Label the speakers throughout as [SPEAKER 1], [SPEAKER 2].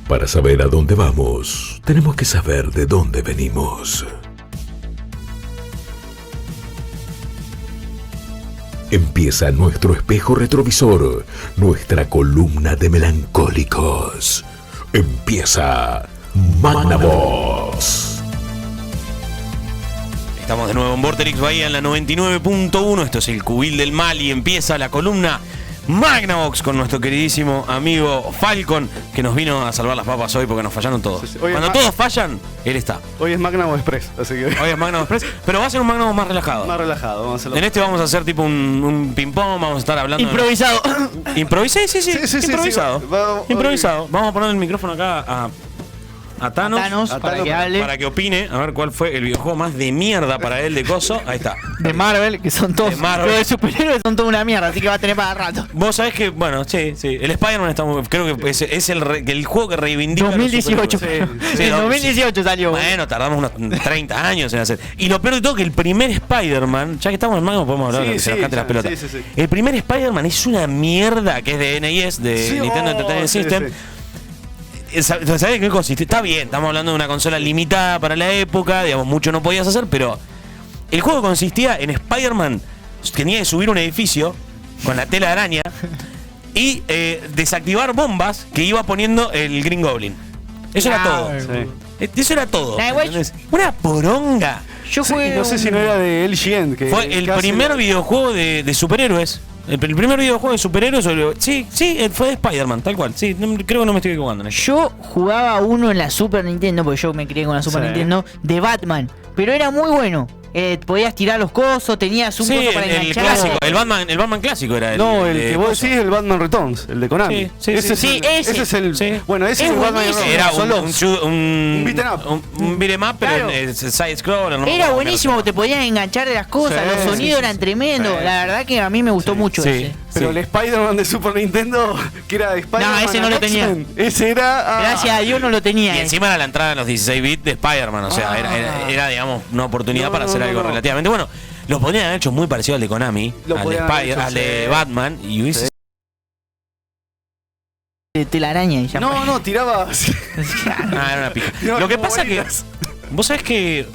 [SPEAKER 1] Para saber a dónde vamos, tenemos que saber de dónde venimos. Empieza nuestro espejo retrovisor, nuestra columna de melancólicos. Empieza Magnavox.
[SPEAKER 2] Estamos de nuevo en Vorterix Bahía en la 99.1. Esto es el Cubil del Mal y empieza la columna Magnavox con nuestro queridísimo amigo Falcon, que nos vino a salvar las papas hoy porque nos fallaron todos.
[SPEAKER 3] Sí.
[SPEAKER 2] Cuando todos fallan, él está.
[SPEAKER 3] Hoy es Magnavox Express, así que...
[SPEAKER 2] Hoy es Magnavox Express, pero va a ser un Magnavox más relajado.
[SPEAKER 3] Más relajado, vamos a hacerlo.
[SPEAKER 2] En este vamos a hacer tipo un ping-pong, vamos a estar hablando...
[SPEAKER 4] Improvisado.
[SPEAKER 2] ¿Improvisado? Sí, improvisado.
[SPEAKER 3] Sí.
[SPEAKER 2] Improvisado. Vamos a poner el micrófono acá a Thanos,
[SPEAKER 4] para que hable.
[SPEAKER 2] para que opine, a ver cuál fue el videojuego más de mierda para él de coso. Ahí está.
[SPEAKER 4] De Marvel, que son todos.
[SPEAKER 2] De Marvel.
[SPEAKER 4] Los de superhéroes son toda una mierda, así que va a tener para rato.
[SPEAKER 2] Vos sabés que, bueno, sí. El Spider-Man está muy. Creo que es el juego que reivindica.
[SPEAKER 4] 2018.
[SPEAKER 2] Sí,
[SPEAKER 4] en 2018 salió.
[SPEAKER 2] Bueno, tardamos unos 30 años en hacer. Y lo peor de todo que el primer Spider-Man, ya que estamos en Magnavox, podemos hablar de que se nos cante las pelotas.
[SPEAKER 3] Sí.
[SPEAKER 2] El primer Spider-Man es una mierda que es de NES, de Nintendo Entertainment System.
[SPEAKER 3] Sí.
[SPEAKER 2] ¿Sabés qué consiste? Está bien, estamos hablando de una consola limitada para la época, digamos, mucho no podías hacer, pero el juego consistía en Spider-Man, tenía que subir un edificio con la tela de araña y desactivar bombas que iba poniendo el Green Goblin. Eso era todo.
[SPEAKER 3] Sí.
[SPEAKER 2] Eso era todo.
[SPEAKER 4] ¿Entendés?
[SPEAKER 2] Una poronga.
[SPEAKER 4] Yo jugué.
[SPEAKER 3] No sé si no era de LGN. Que
[SPEAKER 2] Fue el primer videojuego de superhéroes. El primer videojuego de superhéroes. Sí, fue de Spider-Man, tal cual. Sí, creo que no me estoy equivocando en eso.
[SPEAKER 4] Yo jugaba uno en la Super Nintendo, porque yo me crié con la Super Nintendo, de Batman. Pero era muy bueno. Podías tirar los cosos, tenías un coso para
[SPEAKER 2] el
[SPEAKER 4] enganchar.
[SPEAKER 2] clásico, el Batman clásico era el.
[SPEAKER 3] No, el que vos decís es el Batman Returns, el de Konami.
[SPEAKER 2] Sí,
[SPEAKER 3] ese es el.
[SPEAKER 2] Sí.
[SPEAKER 3] Bueno, ese es el Batman Returns.
[SPEAKER 2] Era
[SPEAKER 3] un beat'em up.
[SPEAKER 2] Un beat'em up, pero
[SPEAKER 4] Claro.
[SPEAKER 2] en side scroller.
[SPEAKER 4] Era buenísimo, te podías enganchar de las cosas,
[SPEAKER 3] Sí,
[SPEAKER 4] los sonidos eran tremendos.
[SPEAKER 3] Sí.
[SPEAKER 4] La verdad que a mí me gustó mucho ese.
[SPEAKER 3] Pero el Spider-Man de Super Nintendo, que era de Spider-Man.
[SPEAKER 4] No, ese no lo tenía.
[SPEAKER 3] X-Men, ese era.
[SPEAKER 4] Gracias a Dios no lo tenía.
[SPEAKER 2] Y encima era la entrada en los 16 bits de Spider-Man, o sea, era digamos, una oportunidad para hacer algo relativamente bueno. Lo podrían haber hecho muy parecido al de Konami, al de Batman, y hubiese...
[SPEAKER 4] De telaraña y ya.
[SPEAKER 3] No, tiraba.
[SPEAKER 2] era una pija.
[SPEAKER 3] Tiraba
[SPEAKER 2] Lo que
[SPEAKER 3] como
[SPEAKER 2] pasa que...
[SPEAKER 3] bolitas.
[SPEAKER 2] Vos sabés que...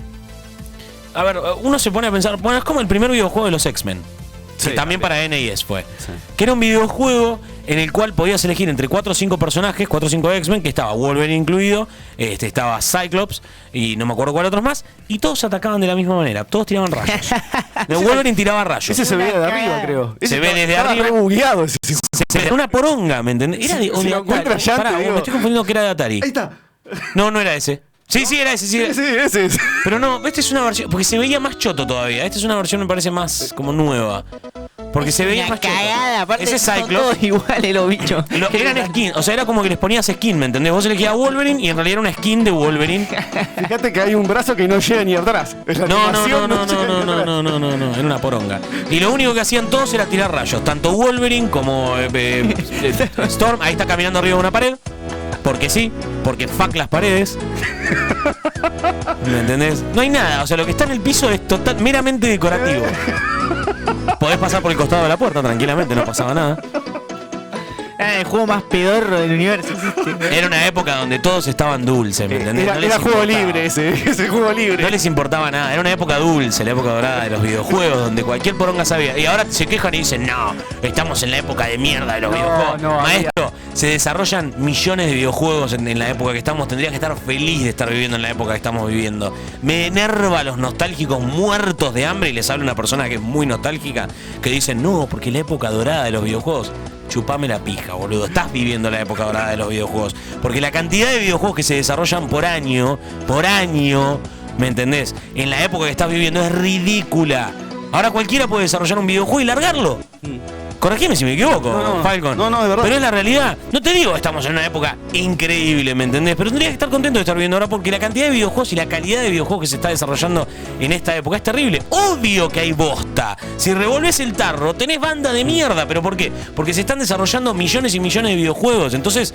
[SPEAKER 2] A ver, uno se pone a pensar... Bueno, es como el primer videojuego de los X-Men.
[SPEAKER 3] Sí,
[SPEAKER 2] que también para NES fue.
[SPEAKER 3] Sí.
[SPEAKER 2] Que era un videojuego en el cual podías elegir entre 4 o 5 personajes, 4 o 5 X-Men, que estaba Wolverine incluido, estaba Cyclops y no me acuerdo cuál otros más, y todos atacaban de la misma manera, todos tiraban rayos. Wolverine tiraba rayos.
[SPEAKER 3] Ese se veía de arriba, creo.
[SPEAKER 2] Se ve desde
[SPEAKER 3] estaba
[SPEAKER 2] arriba.
[SPEAKER 3] re bugueado ese.
[SPEAKER 2] Era una poronga, ¿me entendés? Era de,
[SPEAKER 3] Si lo encuentras
[SPEAKER 2] Atari.
[SPEAKER 3] ya,
[SPEAKER 2] Pará,
[SPEAKER 3] te digo.
[SPEAKER 2] me estoy confundiendo que era de Atari.
[SPEAKER 3] Ahí está.
[SPEAKER 2] No era ese. Sí, era ese, sí.
[SPEAKER 3] Sí, ese es.
[SPEAKER 2] Pero no, esta es una versión, porque se veía más choto todavía. Esta es una versión, me parece, más como nueva. Porque se veía
[SPEAKER 4] Una
[SPEAKER 2] más choto.
[SPEAKER 4] cagada, aparte
[SPEAKER 2] Ese
[SPEAKER 4] son
[SPEAKER 2] Cyclops.
[SPEAKER 4] todos iguales los bichos.
[SPEAKER 2] Eran skins, o sea, era como que les ponías skin, ¿me entendés? Vos elegías a Wolverine y en realidad era una skin de Wolverine.
[SPEAKER 3] Fíjate que hay un brazo que no llega ni atrás. La
[SPEAKER 2] No,
[SPEAKER 3] animación llega ni atrás.
[SPEAKER 2] no, era una poronga. Y lo único que hacían todos era tirar rayos, tanto Wolverine como Storm. Ahí está caminando arriba de una pared. Porque sí, porque fuck las paredes. ¿Me entendés? No hay nada, o sea, lo que está en el piso es meramente decorativo. Podés pasar por el costado de la puerta tranquilamente, no pasaba nada.
[SPEAKER 4] Era el juego más pedorro del universo.
[SPEAKER 2] Era una época donde todos estaban dulces, ¿me entendés? No les
[SPEAKER 3] Era juego
[SPEAKER 2] importaba.
[SPEAKER 3] libre ese juego libre.
[SPEAKER 2] No les importaba nada, era una época dulce, la época dorada de los videojuegos, donde cualquier poronga sabía. Y ahora se quejan y dicen, no, estamos en la época de mierda de los videojuegos. Maestro, se desarrollan millones de videojuegos en la época que estamos. Tendría que estar feliz de estar viviendo en la época que estamos viviendo. Me enerva a los nostálgicos muertos de hambre, y les habla una persona que es muy nostálgica, que dicen, no, porque la época dorada de los videojuegos. Chupame la pija, boludo. Estás viviendo la época dorada de los videojuegos. Porque la cantidad de videojuegos que se desarrollan por año, ¿me entendés? En la época que estás viviendo es ridícula. Ahora cualquiera puede desarrollar un videojuego y largarlo. Corregime si me equivoco, Falcon.
[SPEAKER 3] No, de verdad.
[SPEAKER 2] Pero es la realidad. No te digo, estamos en una época increíble, ¿me entendés? Pero tendrías que estar contento de estar viviendo ahora, porque la cantidad de videojuegos y la calidad de videojuegos que se está desarrollando en esta época es terrible. Obvio que hay bosta. Si revolves el tarro, tenés banda de mierda. ¿Pero por qué? Porque se están desarrollando millones y millones de videojuegos. Entonces,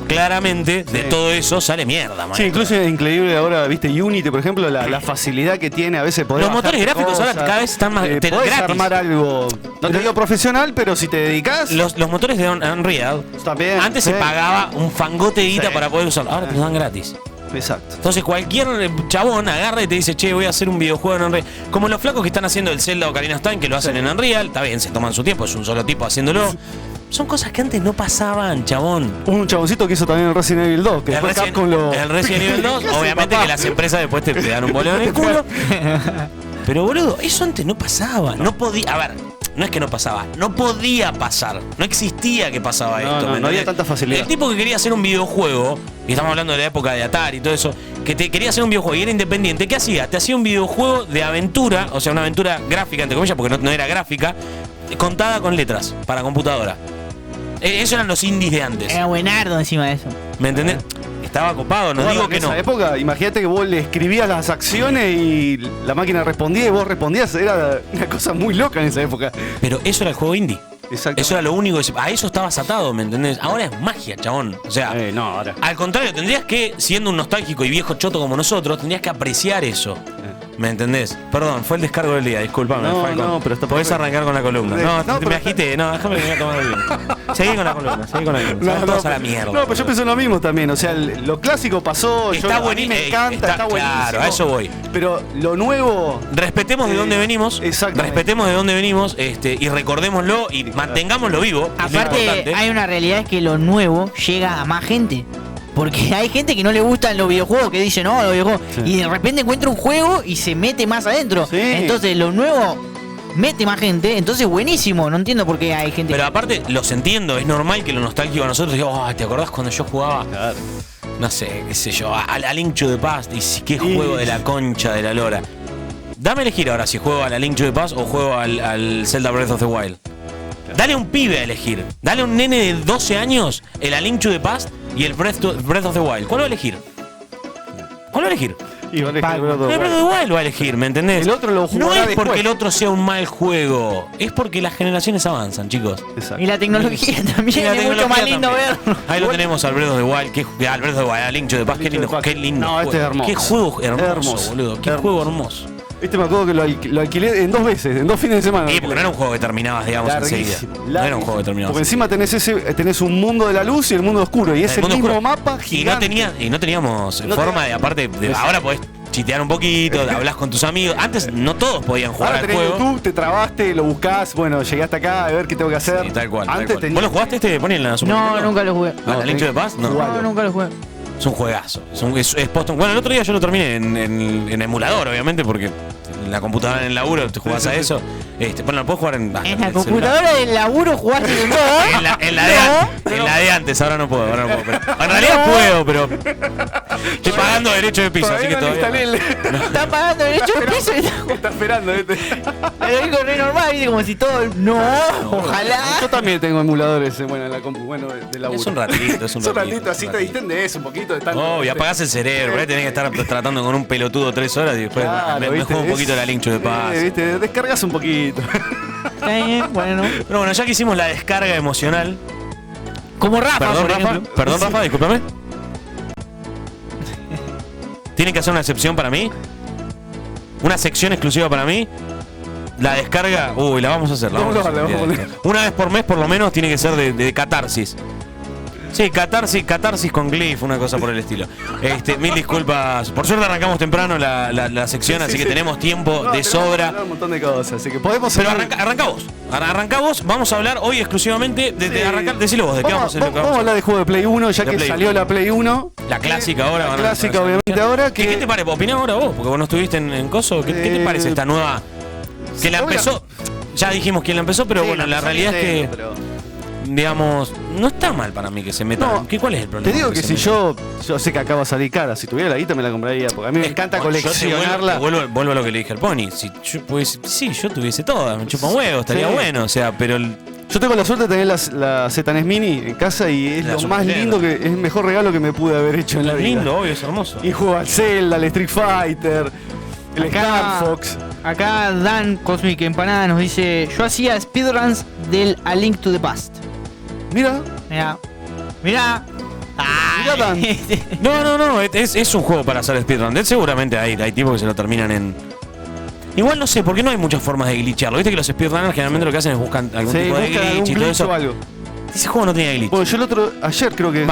[SPEAKER 2] claramente de todo eso sale mierda, maestro.
[SPEAKER 3] Sí, incluso es increíble ahora, viste, Unity, por ejemplo, la facilidad que tiene a veces poder.
[SPEAKER 2] Los motores gráficos ahora cada vez están más
[SPEAKER 3] podés
[SPEAKER 2] gratis.
[SPEAKER 3] armar algo, no te digo profesional, pero si te dedicas.
[SPEAKER 2] Los motores de Unreal
[SPEAKER 3] También,
[SPEAKER 2] antes se pagaba un fangote de guita para poder usarlo. Ahora te lo dan gratis.
[SPEAKER 3] Exacto.
[SPEAKER 2] Entonces cualquier chabón agarra y te dice, che, voy a hacer un videojuego en Unreal. Como los flacos que están haciendo el Zelda o Ocarina of Time, que lo hacen en Unreal, está bien, se toman su tiempo, es un solo tipo haciéndolo. Son cosas que antes no pasaban, chabón.
[SPEAKER 3] Un chaboncito que hizo también el Resident Evil 2, que después Capcom lo.
[SPEAKER 2] El Resident Evil 2, obviamente que las empresas después te dan un boleo en el culo. Pero boludo, eso antes no pasaba. No podía. A ver, no es que no pasaba, no podía pasar. No existía que pasaba esto.
[SPEAKER 3] No había tanta facilidad.
[SPEAKER 2] El tipo que quería hacer un videojuego, y estamos hablando de la época de Atari y todo eso, que te quería hacer un videojuego y era independiente, ¿qué hacía? Te hacía un videojuego de aventura, o sea, una aventura gráfica, entre comillas, porque no era gráfica, contada con letras para computadora. Esos eran los indies de antes.
[SPEAKER 4] Era buenardo encima de eso.
[SPEAKER 2] ¿Me entendés? Estaba copado, no digo que no.
[SPEAKER 3] En esa época, imagínate que vos le escribías las acciones y la máquina respondía y vos respondías. Era una cosa muy loca en esa época.
[SPEAKER 2] Pero eso era el juego indie.
[SPEAKER 3] Exacto.
[SPEAKER 2] Eso era lo único que a eso estabas atado, ¿me entendés? Ahora es magia, chabón. O sea,
[SPEAKER 3] no, ahora.
[SPEAKER 2] Al contrario, tendrías que, siendo un nostálgico y viejo choto como nosotros, tendrías que apreciar eso. ¿Me entendés? Perdón, fue el descargo del día, disculpame.
[SPEAKER 3] No,
[SPEAKER 2] Falcon.
[SPEAKER 3] no, pero está
[SPEAKER 2] podés arrancar con la columna. Me agité, déjame que me voy a tomar el vino. Seguí con la columna, seguí con la columna. Todos a la mierda.
[SPEAKER 3] No, pero yo pienso lo mismo también. O sea, lo clásico pasó.
[SPEAKER 2] Está
[SPEAKER 3] buenísimo. Me encanta, está buenísimo.
[SPEAKER 2] Claro, a eso voy.
[SPEAKER 3] Pero lo nuevo.
[SPEAKER 2] Respetemos de dónde venimos.
[SPEAKER 3] Exactamente.
[SPEAKER 2] Respetemos de dónde venimos y recordémoslo y mantengámoslo vivo.
[SPEAKER 4] Aparte, hay una realidad, es que lo nuevo llega a más gente. Porque hay gente que no le gustan los videojuegos, que dice no, los videojuegos. Sí. Y de repente encuentra un juego y se mete más adentro. Sí. Entonces lo nuevo mete más gente. Entonces buenísimo. No entiendo por qué hay gente.
[SPEAKER 2] Pero aparte, los entiendo. Es normal que lo nostálgico a nosotros diga, oh, ¿te acordás cuando yo jugaba? Claro. No sé, qué sé yo, a Link to the Past. Y qué juego de la concha de la lora. Dame a elegir ahora si juego a la Link to the Past o juego al Zelda Breath of the Wild. Dale a un pibe a elegir. Dale a un nene de 12 años el A Link to the Past y el Breath of the Wild. ¿Cuál va a elegir? ¿Cuál va a elegir?
[SPEAKER 3] Y va a elegir
[SPEAKER 2] el Breath of the Wild va a elegir, ¿me entendés?
[SPEAKER 3] El otro lo jugará
[SPEAKER 2] no es
[SPEAKER 3] después.
[SPEAKER 2] porque el otro sea un mal juego. Es porque las generaciones avanzan, chicos.
[SPEAKER 4] Exacto. Y la tecnología también es mucho más lindo verlo.
[SPEAKER 2] Ahí lo tenemos al Breath of the Wild. Al Breath of the Wild, a Link to the Past. Qué lindo. Qué lindo.
[SPEAKER 3] No, este es hermoso.
[SPEAKER 2] Qué juego hermoso, boludo. Qué juego hermoso.
[SPEAKER 3] Me acuerdo que lo alquilé en 2 veces, en 2 fines de semana.
[SPEAKER 2] Sí, porque no era un juego que terminabas, digamos, enseguida. No era un juego que terminabas.
[SPEAKER 3] Porque encima tenés un mundo de la luz y el mundo oscuro. Y es el mismo mapa gigante.
[SPEAKER 2] Y no teníamos forma de, aparte, ahora podés chitear un poquito, hablás con tus amigos. Antes no todos podían jugar
[SPEAKER 3] ahora
[SPEAKER 2] al juego.
[SPEAKER 3] YouTube, te trabaste, lo buscás, bueno, llegué hasta acá, a ver qué tengo que hacer.
[SPEAKER 2] Sí, tal cual.
[SPEAKER 3] Antes
[SPEAKER 2] tal cual. ¿Vos lo jugaste este? Ponen en la Super Nintendo.
[SPEAKER 4] No, nunca lo jugué.
[SPEAKER 2] ¿A la Link to the Past?
[SPEAKER 4] No, nunca lo jugué.
[SPEAKER 2] Es un juegazo. Es post. Bueno, el otro día yo lo terminé en emulador, obviamente, porque en la computadora en el laburo te jugás a eso. Bueno, lo puedes jugar en
[SPEAKER 4] la computadora del laburo jugaste en todo.
[SPEAKER 2] En la de antes, ahora no puedo. Pero, en realidad puedo, pero estoy pagando derecho de piso, así que todavía.
[SPEAKER 4] Está pagando derecho de piso y
[SPEAKER 3] está esperando, ¿viste?
[SPEAKER 4] Pero digo re normal, ¿viste? Como si todo. No, ojalá.
[SPEAKER 3] Yo también tengo emuladores en la compu, de laburo.
[SPEAKER 2] Es un ratito,
[SPEAKER 3] así te distendés un poquito de tanto.
[SPEAKER 2] Oh, y apagás el cerebro, por ahí tenés que estar tratando con un pelotudo 3 horas y después me juego un poquito la Link to the Past.
[SPEAKER 3] ¿Viste? Descargas un poquito.
[SPEAKER 4] Está bien, bueno.
[SPEAKER 2] Pero bueno, ya que hicimos la descarga emocional.
[SPEAKER 4] Como Rafa,
[SPEAKER 2] Perdón, Rafa, discúlpame. ¿Tienen que hacer una excepción para mí? ¿Una sección exclusiva para mí? La descarga, la vamos a hacer. Una vez por mes, por lo menos, tiene que ser de catarsis. Sí, catarsis con Glyph, una cosa por el estilo. Mil disculpas. Por suerte arrancamos temprano la sección, así que tenemos tiempo de sobra.
[SPEAKER 3] Un montón de cosas, así que podemos.
[SPEAKER 2] Pero arranca vos. Vamos a hablar hoy exclusivamente de arrancar. Decilo vos, de qué vamos a hablar.
[SPEAKER 3] Vamos a hablar de juego de Play 1, ya que salió la Play 1.
[SPEAKER 2] La clásica ahora.
[SPEAKER 3] La clásica, obviamente, ahora.
[SPEAKER 2] ¿Qué te parece? ¿Opinás ahora vos? Porque vos no estuviste en Coso. ¿Qué te parece esta nueva? Que la empezó. Ya dijimos quién la empezó, pero bueno, la realidad es que. Digamos, no está mal para mí que se meta.
[SPEAKER 3] No,
[SPEAKER 2] ¿Cuál es el problema?
[SPEAKER 3] Te digo que si yo sé que acaba a salir cara, si tuviera la guita me la compraría, porque a mí me encanta coleccionarla.
[SPEAKER 2] Vuelvo a lo que le dije al Pony. Si yo tuviese toda, me chupa un huevo, estaría bueno, o sea, pero
[SPEAKER 3] yo tengo la suerte de tener la ZNES Mini en casa y es lo más lindo, es el mejor regalo que me pude haber hecho en la vida.
[SPEAKER 2] Es lindo, obvio, es hermoso.
[SPEAKER 3] Y juego al Zelda, al Street Fighter, el Star Fox.
[SPEAKER 4] Acá Dan Cosmic Empanada nos dice: yo hacía speedruns del A Link to the Past.
[SPEAKER 3] Mira. Mirá Dan.
[SPEAKER 2] No, es un juego para hacer speedrun. Seguramente hay tipos que se lo terminan en... Igual no sé, porque no hay muchas formas de glitcharlo. Viste que los speedrunners generalmente lo que hacen es buscan algún tipo de glitch y todo eso. Ese juego no tenía glitch.
[SPEAKER 3] Bueno, yo ayer creo que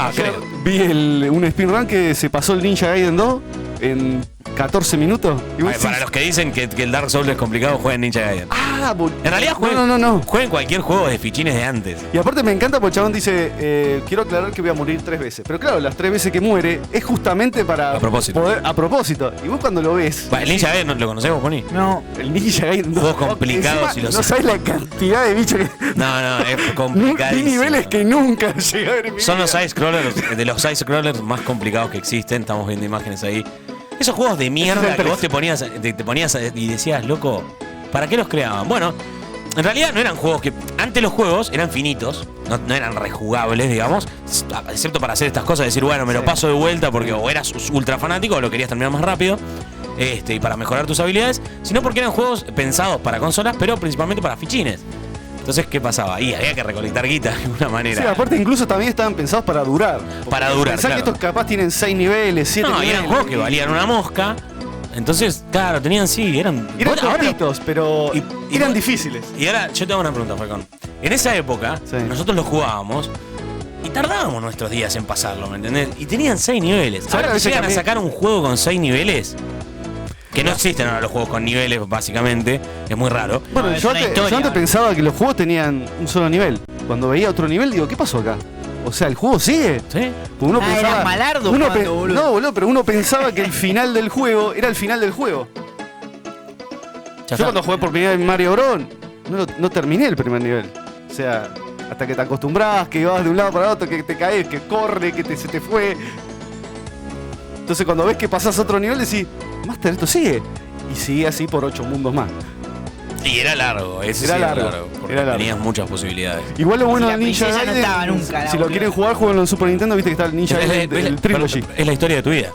[SPEAKER 3] vi un speedrun que se pasó el Ninja Gaiden 2 en 14 minutos. Y
[SPEAKER 2] para los que dicen que el Dark Souls es complicado, jueguen Ninja Gaiden. En realidad jueguen cualquier juego de fichines de antes.
[SPEAKER 3] Y aparte me encanta porque el chabón dice, quiero aclarar que voy a morir 3 veces. Pero claro, las 3 veces que muere es justamente para
[SPEAKER 2] a propósito.
[SPEAKER 3] A propósito. Y vos cuando lo ves...
[SPEAKER 2] El Ninja Gaiden, ¿lo conocemos, Pony?
[SPEAKER 3] No. El Ninja Gaiden 2.
[SPEAKER 2] Juegos complicados y
[SPEAKER 3] no sabes la cantidad de bichos que...
[SPEAKER 2] No, es complicadísimo.
[SPEAKER 3] Hay niveles que nunca llegué a ver en mi
[SPEAKER 2] Son
[SPEAKER 3] vida.
[SPEAKER 2] los side-scrollers, de los side-scrollers más complicados que existen. Estamos viendo imágenes ahí. Esos juegos de mierda que vos te ponías y decías, loco, ¿para qué los creaban? Bueno, en realidad no eran juegos que... Antes los juegos eran finitos, no eran rejugables, digamos, excepto para hacer estas cosas, decir, bueno, me lo paso de vuelta porque o eras ultra fanático o lo querías terminar más rápido, y para mejorar tus habilidades, sino porque eran juegos pensados para consolas, pero principalmente para fichines. Entonces, ¿qué pasaba? Y había que recolectar guita de alguna manera.
[SPEAKER 3] Sí, aparte incluso también estaban pensados para durar.
[SPEAKER 2] Para durar,
[SPEAKER 3] pensá que estos capaz tienen 6 niveles, 7 niveles.
[SPEAKER 2] No, eran juegos que valían una mosca. Entonces, claro, eran
[SPEAKER 3] cortitos, pero eran difíciles.
[SPEAKER 2] Y ahora, yo te hago una pregunta, Falcón. En esa época, nosotros los jugábamos y tardábamos nuestros días en pasarlo, ¿me entendés? Y tenían 6 niveles. Ahora que llegan a sacar un juego con 6 niveles... Que no existen ahora los juegos con niveles, básicamente. Es muy raro.
[SPEAKER 3] Bueno, yo antes pensaba que los juegos tenían un solo nivel. Cuando veía otro nivel, digo, ¿qué pasó acá? O sea, ¿el juego sigue?
[SPEAKER 2] Sí.
[SPEAKER 3] Uno pensaba,
[SPEAKER 4] era malardo
[SPEAKER 3] boludo. No, boludo, pero uno pensaba que el final del juego era el final del juego. Yo cuando jugué por primera vez Mario Bros. No terminé el primer nivel. O sea, hasta que te acostumbras, que vas de un lado para otro, que te caes, que corre, que se te fue. Entonces cuando ves que pasás a otro nivel, decís, Master, esto sigue. Y sigue así por 8 mundos más.
[SPEAKER 2] Y era largo, era largo. Porque tenías muchas posibilidades.
[SPEAKER 3] Igual lo bueno del Ninja Gaiden, si lo quieren jugar, jueguenlo en Super Nintendo, viste que está el Ninja Gaiden, el Trilogy.
[SPEAKER 2] Es la historia de tu vida.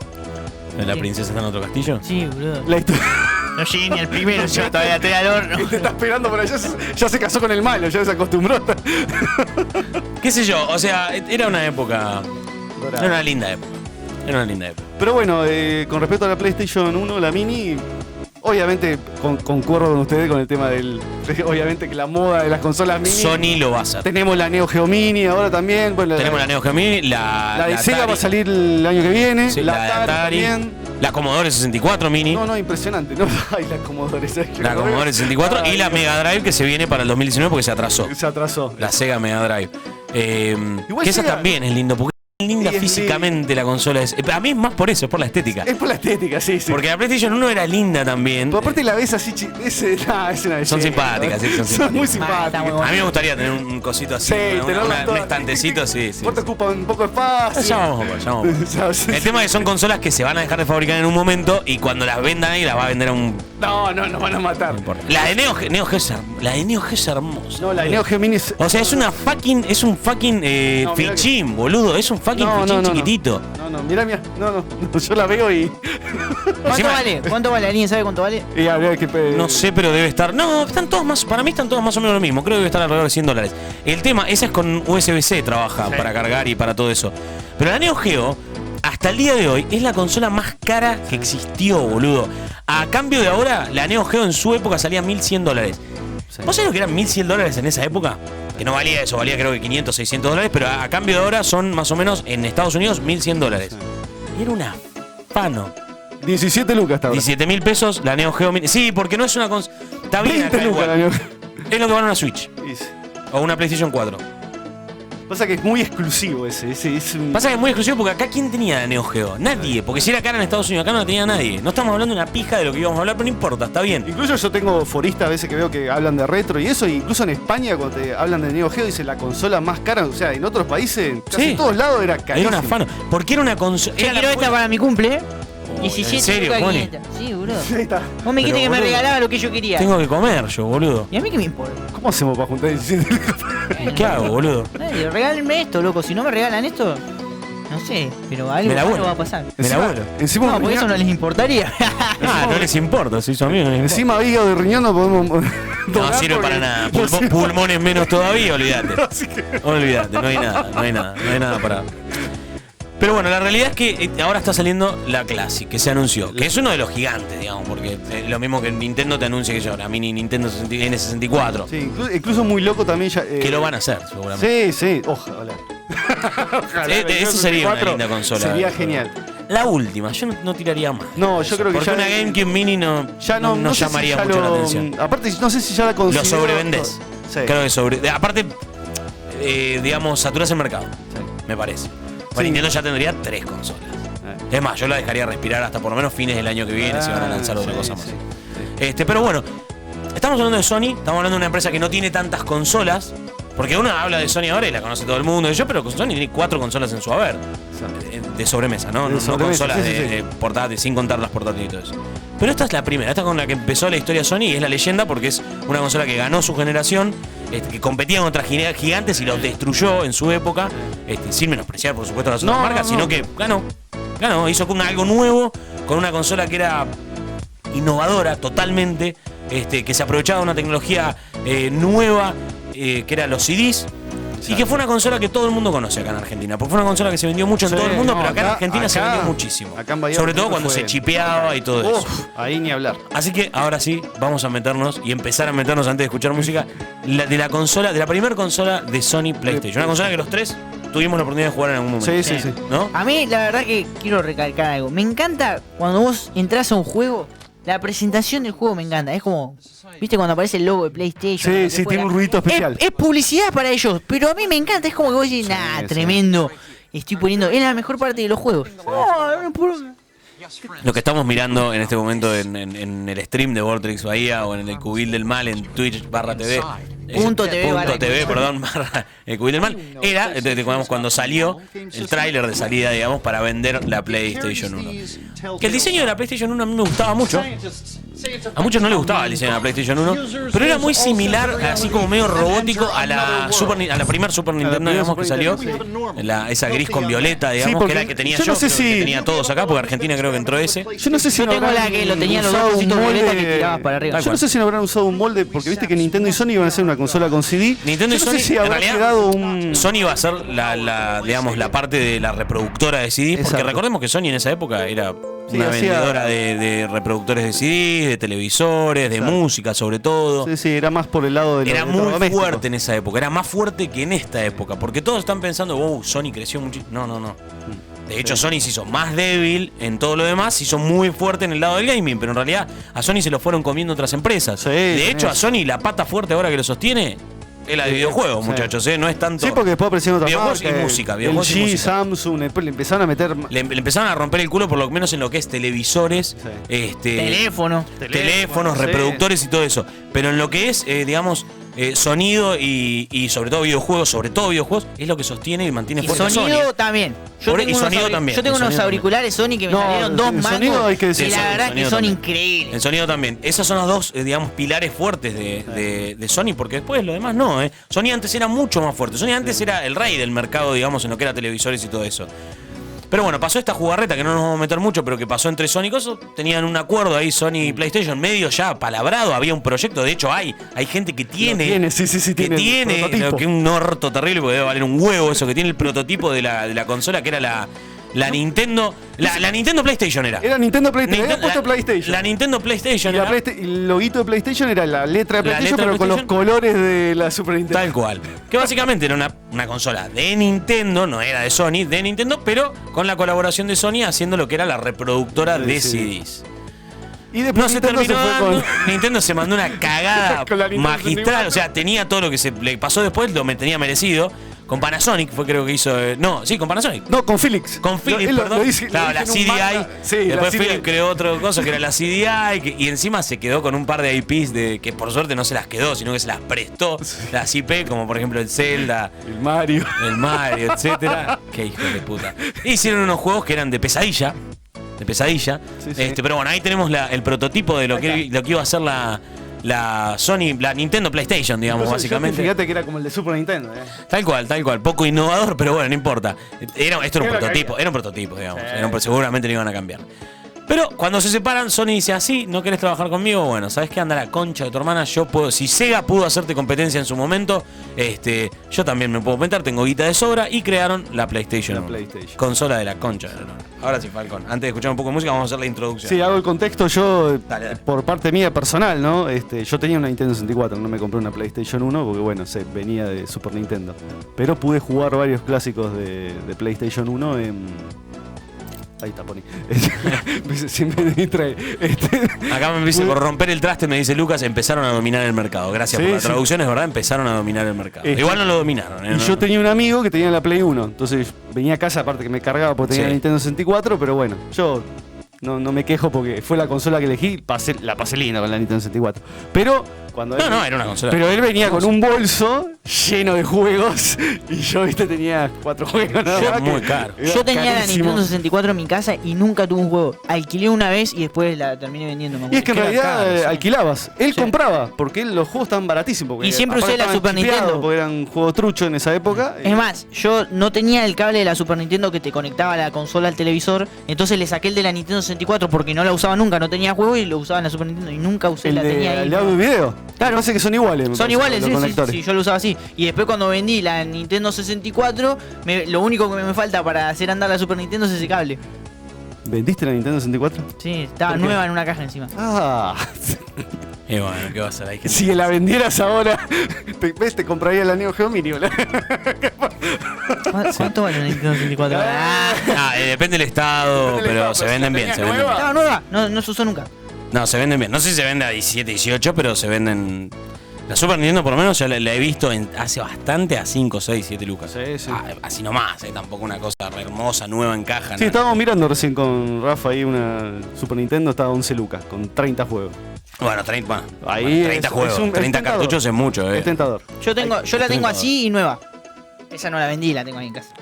[SPEAKER 2] ¿La princesa está en otro castillo?
[SPEAKER 4] Sí, boludo.
[SPEAKER 3] La historia...
[SPEAKER 4] No llegué ni al primero, yo todavía estoy al horno.
[SPEAKER 3] Y te está esperando por allá, ya se casó con el malo, ya se acostumbró.
[SPEAKER 2] Qué sé yo, o sea, era una época... Era una linda época.
[SPEAKER 3] Pero bueno, con respecto a la PlayStation 1, la Mini, obviamente concuerdo con ustedes con el tema obviamente que la moda de las consolas Mini.
[SPEAKER 2] Sony lo va a hacer.
[SPEAKER 3] Tenemos la Neo Geo Mini ahora también. Bueno,
[SPEAKER 2] tenemos la Neo Geo Mini,
[SPEAKER 3] la de Sega va a salir el año que viene.
[SPEAKER 2] Sí, la Atari también. La Commodore 64 Mini.
[SPEAKER 3] No, impresionante. No, ay, la Commodore 64.
[SPEAKER 2] La Commodore 64 y la Mega Drive que se viene para el 2019 porque se atrasó. La Sega Mega Drive. Que esa también es lindo porque linda físicamente la consola es. A mí es más por eso, es por la estética.
[SPEAKER 3] Es por la estética, sí.
[SPEAKER 2] Porque la PlayStation 1 era linda también.
[SPEAKER 3] Pero aparte la ves así, es una
[SPEAKER 2] son simpáticas, sí,
[SPEAKER 3] son muy simpáticas.
[SPEAKER 2] A mí me gustaría tener un cosito así, un estantecito, sí.
[SPEAKER 3] Vos te ocupa un poco de espacio.
[SPEAKER 2] Ya vamos. El tema es que son consolas que se van a dejar de fabricar en un momento y cuando las vendan ahí las va a vender a un...
[SPEAKER 3] No, nos van a matar. No
[SPEAKER 2] la de Neo Geo es hermosa.
[SPEAKER 3] No, la de Neo Geo Mini es...
[SPEAKER 2] O sea, es un fucking fichín, boludo. Es un fucking fichín chiquitito.
[SPEAKER 3] No, mira, yo la veo y...
[SPEAKER 4] ¿Cuánto vale? ¿Alguien sabe cuánto vale?
[SPEAKER 2] No sé, pero debe estar... No, para mí están todos más o menos lo mismo. Creo que debe estar alrededor de $100. El tema, esa es con USB-C trabaja para cargar y para todo eso. Pero la Neo Geo, hasta el día de hoy, es la consola más cara que existió, boludo. A cambio de ahora, la Neo Geo en su época salía $1.100. ¿Vos sabés lo que eran $1.100 en esa época? Que no valía eso, valía creo que $500, $600, pero a cambio de ahora son más o menos en Estados Unidos $1.100. Y era una fano.
[SPEAKER 3] 17 lucas estaba.
[SPEAKER 2] 17.000 pesos la Neo Geo Mini. Sí, porque no es una consola. Está bien acá igual. La Neo... Es lo que vale una Switch. O una PlayStation 4.
[SPEAKER 3] Pasa que es muy exclusivo ese
[SPEAKER 2] Pasa que es muy exclusivo porque acá ¿quién tenía la Neo Geo? Nadie, porque si era cara en Estados Unidos, acá no la tenía nadie. No estamos hablando de una pija de lo que íbamos a hablar, pero no importa, está bien.
[SPEAKER 3] Incluso yo tengo foristas a veces que veo que hablan de retro y eso, incluso en España cuando te hablan de Neo Geo dicen la consola más cara, o sea, en otros países, casi en todos lados era carísima.
[SPEAKER 2] Era una fan, porque era una consola...
[SPEAKER 4] Yo quiero esta para mi cumple, 17
[SPEAKER 2] ¿en serio, Pony?
[SPEAKER 4] Sí, boludo. Vos me dijiste que me regalaba lo que yo quería.
[SPEAKER 2] Tengo que comer yo, boludo.
[SPEAKER 4] ¿Y a mí qué me importa?
[SPEAKER 3] ¿Cómo hacemos para juntar 17 lucas?
[SPEAKER 2] ¿Qué hago, boludo?
[SPEAKER 4] Regálenme esto, loco. Si no me regalan esto, no sé, pero algo va a pasar.
[SPEAKER 2] Me la vuelo.
[SPEAKER 3] No,
[SPEAKER 4] porque eso no les importaría.
[SPEAKER 2] No les importa, si son amigos.
[SPEAKER 3] Encima hígado de riñón no podemos...
[SPEAKER 2] No sirve para nada. Pulmones menos todavía, olvídate. Olvídate, no hay nada para... Pero bueno, la realidad es que ahora está saliendo la Classic, que se anunció, que es uno de los gigantes, digamos, porque es lo mismo que Nintendo te anuncia que yo, la mini Nintendo N64.
[SPEAKER 3] Sí, incluso muy loco también ya.
[SPEAKER 2] Que lo van a hacer, seguramente.
[SPEAKER 3] Sí, ojalá.
[SPEAKER 2] Eso sería una linda consola.
[SPEAKER 3] Sería genial.
[SPEAKER 2] La última, yo no tiraría más.
[SPEAKER 3] No, yo creo que
[SPEAKER 2] porque
[SPEAKER 3] ya.
[SPEAKER 2] Una GameCube Mini no llamaría
[SPEAKER 3] si
[SPEAKER 2] mucho la atención.
[SPEAKER 3] Aparte, no sé si ya la considero.
[SPEAKER 2] Lo sobrevendés.
[SPEAKER 3] Sí.
[SPEAKER 2] Creo que aparte, digamos, saturas el mercado. Sí. Me parece. Bueno, Nintendo ya tendría 3 consolas. Es más, yo la dejaría respirar hasta por lo menos fines del año que viene si van a lanzar otra cosa más. Pero bueno, estamos hablando de Sony, estamos hablando de una empresa que no tiene tantas consolas. Porque uno habla de Sony ahora y la conoce todo el mundo, pero Sony tiene 4 consolas en su haber. De sobremesa, ¿no? No consolas de portátiles, sin contar las portátiles y todo eso. Pero esta es la primera, esta es con la que empezó la historia de Sony y es la leyenda porque es una consola que ganó su generación, que competía con otras gigantes y los destruyó en su época, sin menospreciar por supuesto las otras marcas, sino que ganó, hizo algo nuevo, con una consola que era innovadora totalmente, que se aprovechaba de una tecnología nueva, que era los CDs. Y que fue una consola que todo el mundo conoce acá en Argentina. Porque fue una consola que se vendió mucho en todo el mundo, pero acá en Argentina se vendió muchísimo. Sobre todo cuando se chipeaba y todo eso.
[SPEAKER 3] Ahí ni hablar.
[SPEAKER 2] Así que ahora sí, vamos a meternos y empezar a meternos antes de escuchar música de la primera consola de Sony PlayStation. Una consola que los 3 tuvimos la oportunidad de jugar en algún momento.
[SPEAKER 3] Sí.
[SPEAKER 2] ¿No?
[SPEAKER 4] A mí, la verdad que quiero recalcar algo. Me encanta cuando vos entras a un juego. La presentación del juego me encanta. Es como, ¿viste cuando aparece el logo de PlayStation?
[SPEAKER 3] Sí, tiene un ruidito especial.
[SPEAKER 4] Es publicidad para ellos, pero a mí me encanta. Es como que vos decís, tremendo. Estoy poniendo, es la mejor parte de los juegos.
[SPEAKER 2] Lo que estamos mirando en este momento en el stream de Vortex Bahía o en el Cubil del Mal en Twitch/TV. .tv, perdón, el Cubil del Mal, era, cuando salió el tráiler de salida, digamos, para vender la PlayStation 1. Que el diseño de la PlayStation 1 a mí me gustaba mucho. A muchos no les gustaba el diseño de la PlayStation 1, pero era muy similar, así como medio robótico, a la primer Super Nintendo, digamos, que salió. Esa gris con violeta, digamos, que era la que tenía yo, que tenía todos acá, porque Argentina creo que entró ese.
[SPEAKER 3] Yo no sé si
[SPEAKER 4] tengo la que lo tenía los dos violeta que tirabas para arriba.
[SPEAKER 3] Yo no sé si no habrán usado un molde, porque viste que Nintendo y Sony iban a hacer una consola con CD.
[SPEAKER 2] Nintendo y Sony,
[SPEAKER 3] si en realidad,
[SPEAKER 2] Sony iba a ser la parte de la reproductora de CD, porque recordemos que Sony en esa época era una vendedora de reproductores de CD, de televisores, de música sobre todo.
[SPEAKER 3] Sí, era más por el lado de
[SPEAKER 2] era muy fuerte en esa época, era más fuerte que en esta época, porque todos están pensando, Sony creció muchísimo. No. De hecho, Sony se hizo más débil en todo lo demás, se hizo muy fuerte en el lado del gaming, pero en realidad a Sony se lo fueron comiendo otras empresas. De hecho, a Sony la pata fuerte ahora que lo sostiene es la de videojuegos, muchachos, no es tanto.
[SPEAKER 3] Sí, porque después aparecieron otras
[SPEAKER 2] videojuegos y música. Videojuegos y música.
[SPEAKER 3] Samsung, le empezaron a meter.
[SPEAKER 2] Le empezaron a romper el culo, por lo menos en lo que es televisores,
[SPEAKER 4] teléfonos,
[SPEAKER 2] reproductores y todo eso. Pero en lo que es, digamos, sonido y sobre todo videojuegos, es lo que sostiene y mantiene fuerte Sony.
[SPEAKER 4] Sonido también. Yo tengo unos auriculares Sony que me salieron 2 mangos y la verdad que son increíbles.
[SPEAKER 2] El sonido también. Esos son los dos, digamos, pilares fuertes de Sony, porque después lo demás no. Sony antes era mucho más fuerte. Sony antes era el rey del mercado, digamos, en lo que era televisores y todo eso. Pero bueno, pasó esta jugarreta que no nos vamos a meter mucho, pero que pasó entre Sony y cosas. Tenían un acuerdo ahí, Sony y PlayStation, medio ya palabrado. Había un proyecto. De hecho, hay gente que tiene. Tiene lo que un orto terrible, porque debe valer un huevo eso, que tiene el prototipo de la consola, que era la Nintendo. La Nintendo PlayStation era.
[SPEAKER 3] Era Nintendo PlayStation. PlayStation.
[SPEAKER 2] La Nintendo PlayStation.
[SPEAKER 3] Y el loguito de PlayStation era la letra de PlayStation, pero con los colores de la Super Nintendo.
[SPEAKER 2] Tal cual. Que básicamente era una consola de Nintendo, no era de Sony, de Nintendo, pero con la colaboración de Sony haciendo lo que era la reproductora de CDs.
[SPEAKER 3] Y después
[SPEAKER 2] no se terminó dando. Nintendo se mandó una cagada magistral. O sea, tenía todo lo que se le pasó después, lo tenía merecido. Con Panasonic fue, creo que hizo. Con Panasonic.
[SPEAKER 3] No, con Philips.
[SPEAKER 2] Con Philips, perdón. Claro, la CDI. Después Philips creó otra cosa que era la CDI. Y encima se quedó con un par de IPs que por suerte no se las quedó, sino que se las prestó. Las IP, como por ejemplo el Zelda,
[SPEAKER 3] el Mario,
[SPEAKER 2] etcétera. Qué hijo de puta. Hicieron unos juegos que eran de pesadilla. Pero bueno, ahí tenemos el prototipo de lo que iba a ser la Sony, la Nintendo PlayStation, digamos, básicamente.
[SPEAKER 3] Fíjate que era como el de Super Nintendo.
[SPEAKER 2] Tal cual. Poco innovador, pero bueno, no importa. Esto era un prototipo, digamos. Seguramente no iban a cambiar. Pero cuando se separan, Sony dice, así, ¿no querés trabajar conmigo? Bueno, ¿sabes qué? Anda la concha de tu hermana, yo puedo, si Sega pudo hacerte competencia en su momento, yo también me puedo meter, tengo guita de sobra, y crearon la PlayStation 1. Consola de la concha. Ahora sí, Falcon, antes de escuchar un poco de música, vamos a hacer la introducción.
[SPEAKER 3] Sí, hago el contexto yo, por parte mía personal, ¿no? Yo tenía una Nintendo 64, no me compré una PlayStation 1 porque, bueno, venía de Super Nintendo. Pero pude jugar varios clásicos de PlayStation 1 en... Ahí está, Pony. Siempre me distrae.
[SPEAKER 2] Acá me dice, por romper el traste, me dice Lucas, empezaron a dominar el mercado. Gracias por la traducción, es verdad, empezaron a dominar el mercado. Igual no lo dominaron.
[SPEAKER 3] Y yo tenía un amigo que tenía la Play 1, entonces venía a casa, aparte que me cargaba porque tenía la Nintendo 64, pero bueno, yo no me quejo porque fue la consola que elegí, la pasé linda con la Nintendo 64. Pero cuando
[SPEAKER 2] era una consola.
[SPEAKER 3] Pero él venía con un bolso lleno de juegos y yo, tenía 4 juegos.
[SPEAKER 2] Muy caro.
[SPEAKER 4] Yo tenía la Nintendo 64 en mi casa y nunca tuve un juego. Alquilé una vez y después la terminé vendiendo.
[SPEAKER 3] Y es que en realidad alquilabas. Él compraba, porque los juegos estaban baratísimos.
[SPEAKER 4] Y siempre usé la Super Nintendo.
[SPEAKER 3] Porque eran juegos truchos en esa época.
[SPEAKER 4] Es más, yo no tenía el cable de la Super Nintendo que te conectaba la consola al televisor. Entonces le saqué el de la Nintendo 64 porque no la usaba nunca, no tenía juego y lo usaba en la Super Nintendo y nunca usé, la tenía ahí.
[SPEAKER 3] ¿El de audio y video?
[SPEAKER 4] Claro.
[SPEAKER 3] Parece que son iguales.
[SPEAKER 4] Son iguales, sí, yo lo usaba así. Y después cuando vendí la Nintendo 64, lo único que me falta para hacer andar la Super Nintendo es ese cable.
[SPEAKER 3] ¿Vendiste la Nintendo 64?
[SPEAKER 4] Sí, estaba nueva en una caja encima.
[SPEAKER 3] Ah.
[SPEAKER 2] Y bueno, ¿qué va a hacer ahí?
[SPEAKER 3] Si la vendieras ahora, te compraría la Neo Geo Mini.
[SPEAKER 4] ¿Cuánto vale la Nintendo 64?
[SPEAKER 2] Depende del estado, pero se venden bien.
[SPEAKER 4] Estaba nueva, no se usó nunca.
[SPEAKER 2] No, se venden bien. No sé si se vende a 17, 18, pero se venden... La Super Nintendo por lo menos ya la he visto hace bastante a 5, 6, 7 lucas.
[SPEAKER 3] Sí.
[SPEAKER 2] Así nomás, tampoco una cosa hermosa, nueva en caja.
[SPEAKER 3] Sí, estábamos mirando recién con Rafa ahí una Super Nintendo, estaba a 11 lucas, con 30 juegos.
[SPEAKER 2] Bueno, 30 juegos, 30 cartuchos es mucho,
[SPEAKER 3] Es tentador.
[SPEAKER 4] Yo la tengo así y nueva. Esa no la vendí, la tengo ahí en casa.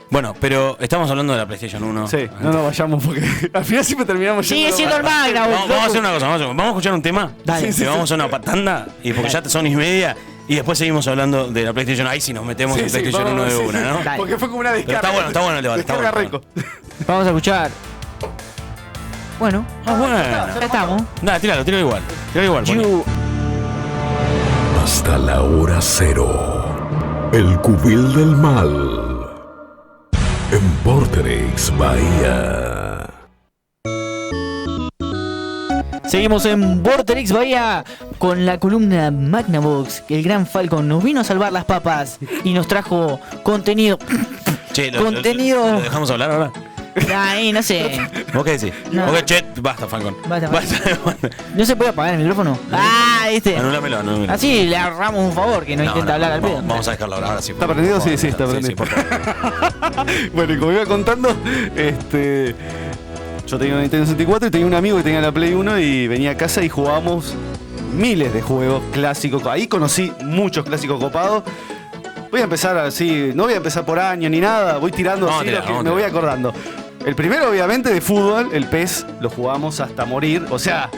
[SPEAKER 2] Bueno, pero estamos hablando de la PlayStation 1.
[SPEAKER 3] Sí, no nos vayamos porque al final siempre terminamos
[SPEAKER 4] sigue siendo el Magra.
[SPEAKER 2] Vamos a hacer una cosa, vamos a escuchar un tema.
[SPEAKER 4] Dale.
[SPEAKER 2] Vamos a una tanda y porque ya son 1:30 y después seguimos hablando de la PlayStation. Ahí sí nos metemos en PlayStation 1 de una, ¿no?
[SPEAKER 4] Dale.
[SPEAKER 3] Porque fue como una descarga.
[SPEAKER 2] Pero está bueno el debate.
[SPEAKER 3] Descarga rico.
[SPEAKER 4] Vamos a escuchar. Bueno. Ya estamos.
[SPEAKER 2] Nada, tíralo igual.
[SPEAKER 1] Hasta la hora cero. El cubil del mal. En Vorterix Bahía.
[SPEAKER 4] Seguimos en Vorterix Bahía con la columna Magnavox. El gran Falcon nos vino a salvar las papas y nos trajo contenido.
[SPEAKER 2] Che,
[SPEAKER 4] contenido.
[SPEAKER 2] ¿Lo dejamos hablar ahora?
[SPEAKER 4] Ay, no sé.
[SPEAKER 2] ¿Vos qué decís?
[SPEAKER 4] No.
[SPEAKER 2] Porque, basta, Falcon.
[SPEAKER 4] Basta. ¿No se puede apagar el micrófono? ¿Viste?
[SPEAKER 2] Anúlamelo.
[SPEAKER 4] Así le agarramos un favor que no intenta hablar al pedo.
[SPEAKER 2] Vamos a dejarlo ahora sí.
[SPEAKER 3] ¿Está prendido? Sí, está prendido.
[SPEAKER 2] Sí, por favor.
[SPEAKER 3] Bueno, y como iba contando, yo tenía una Nintendo 64 y tenía un amigo que tenía la Play 1 y venía a casa y jugábamos miles de juegos clásicos. Ahí conocí muchos clásicos copados. Voy a empezar así, no voy a empezar por año ni nada, voy tirando así lo que me voy acordando. El primero, obviamente, de fútbol, el PES, lo jugamos hasta morir. O sea,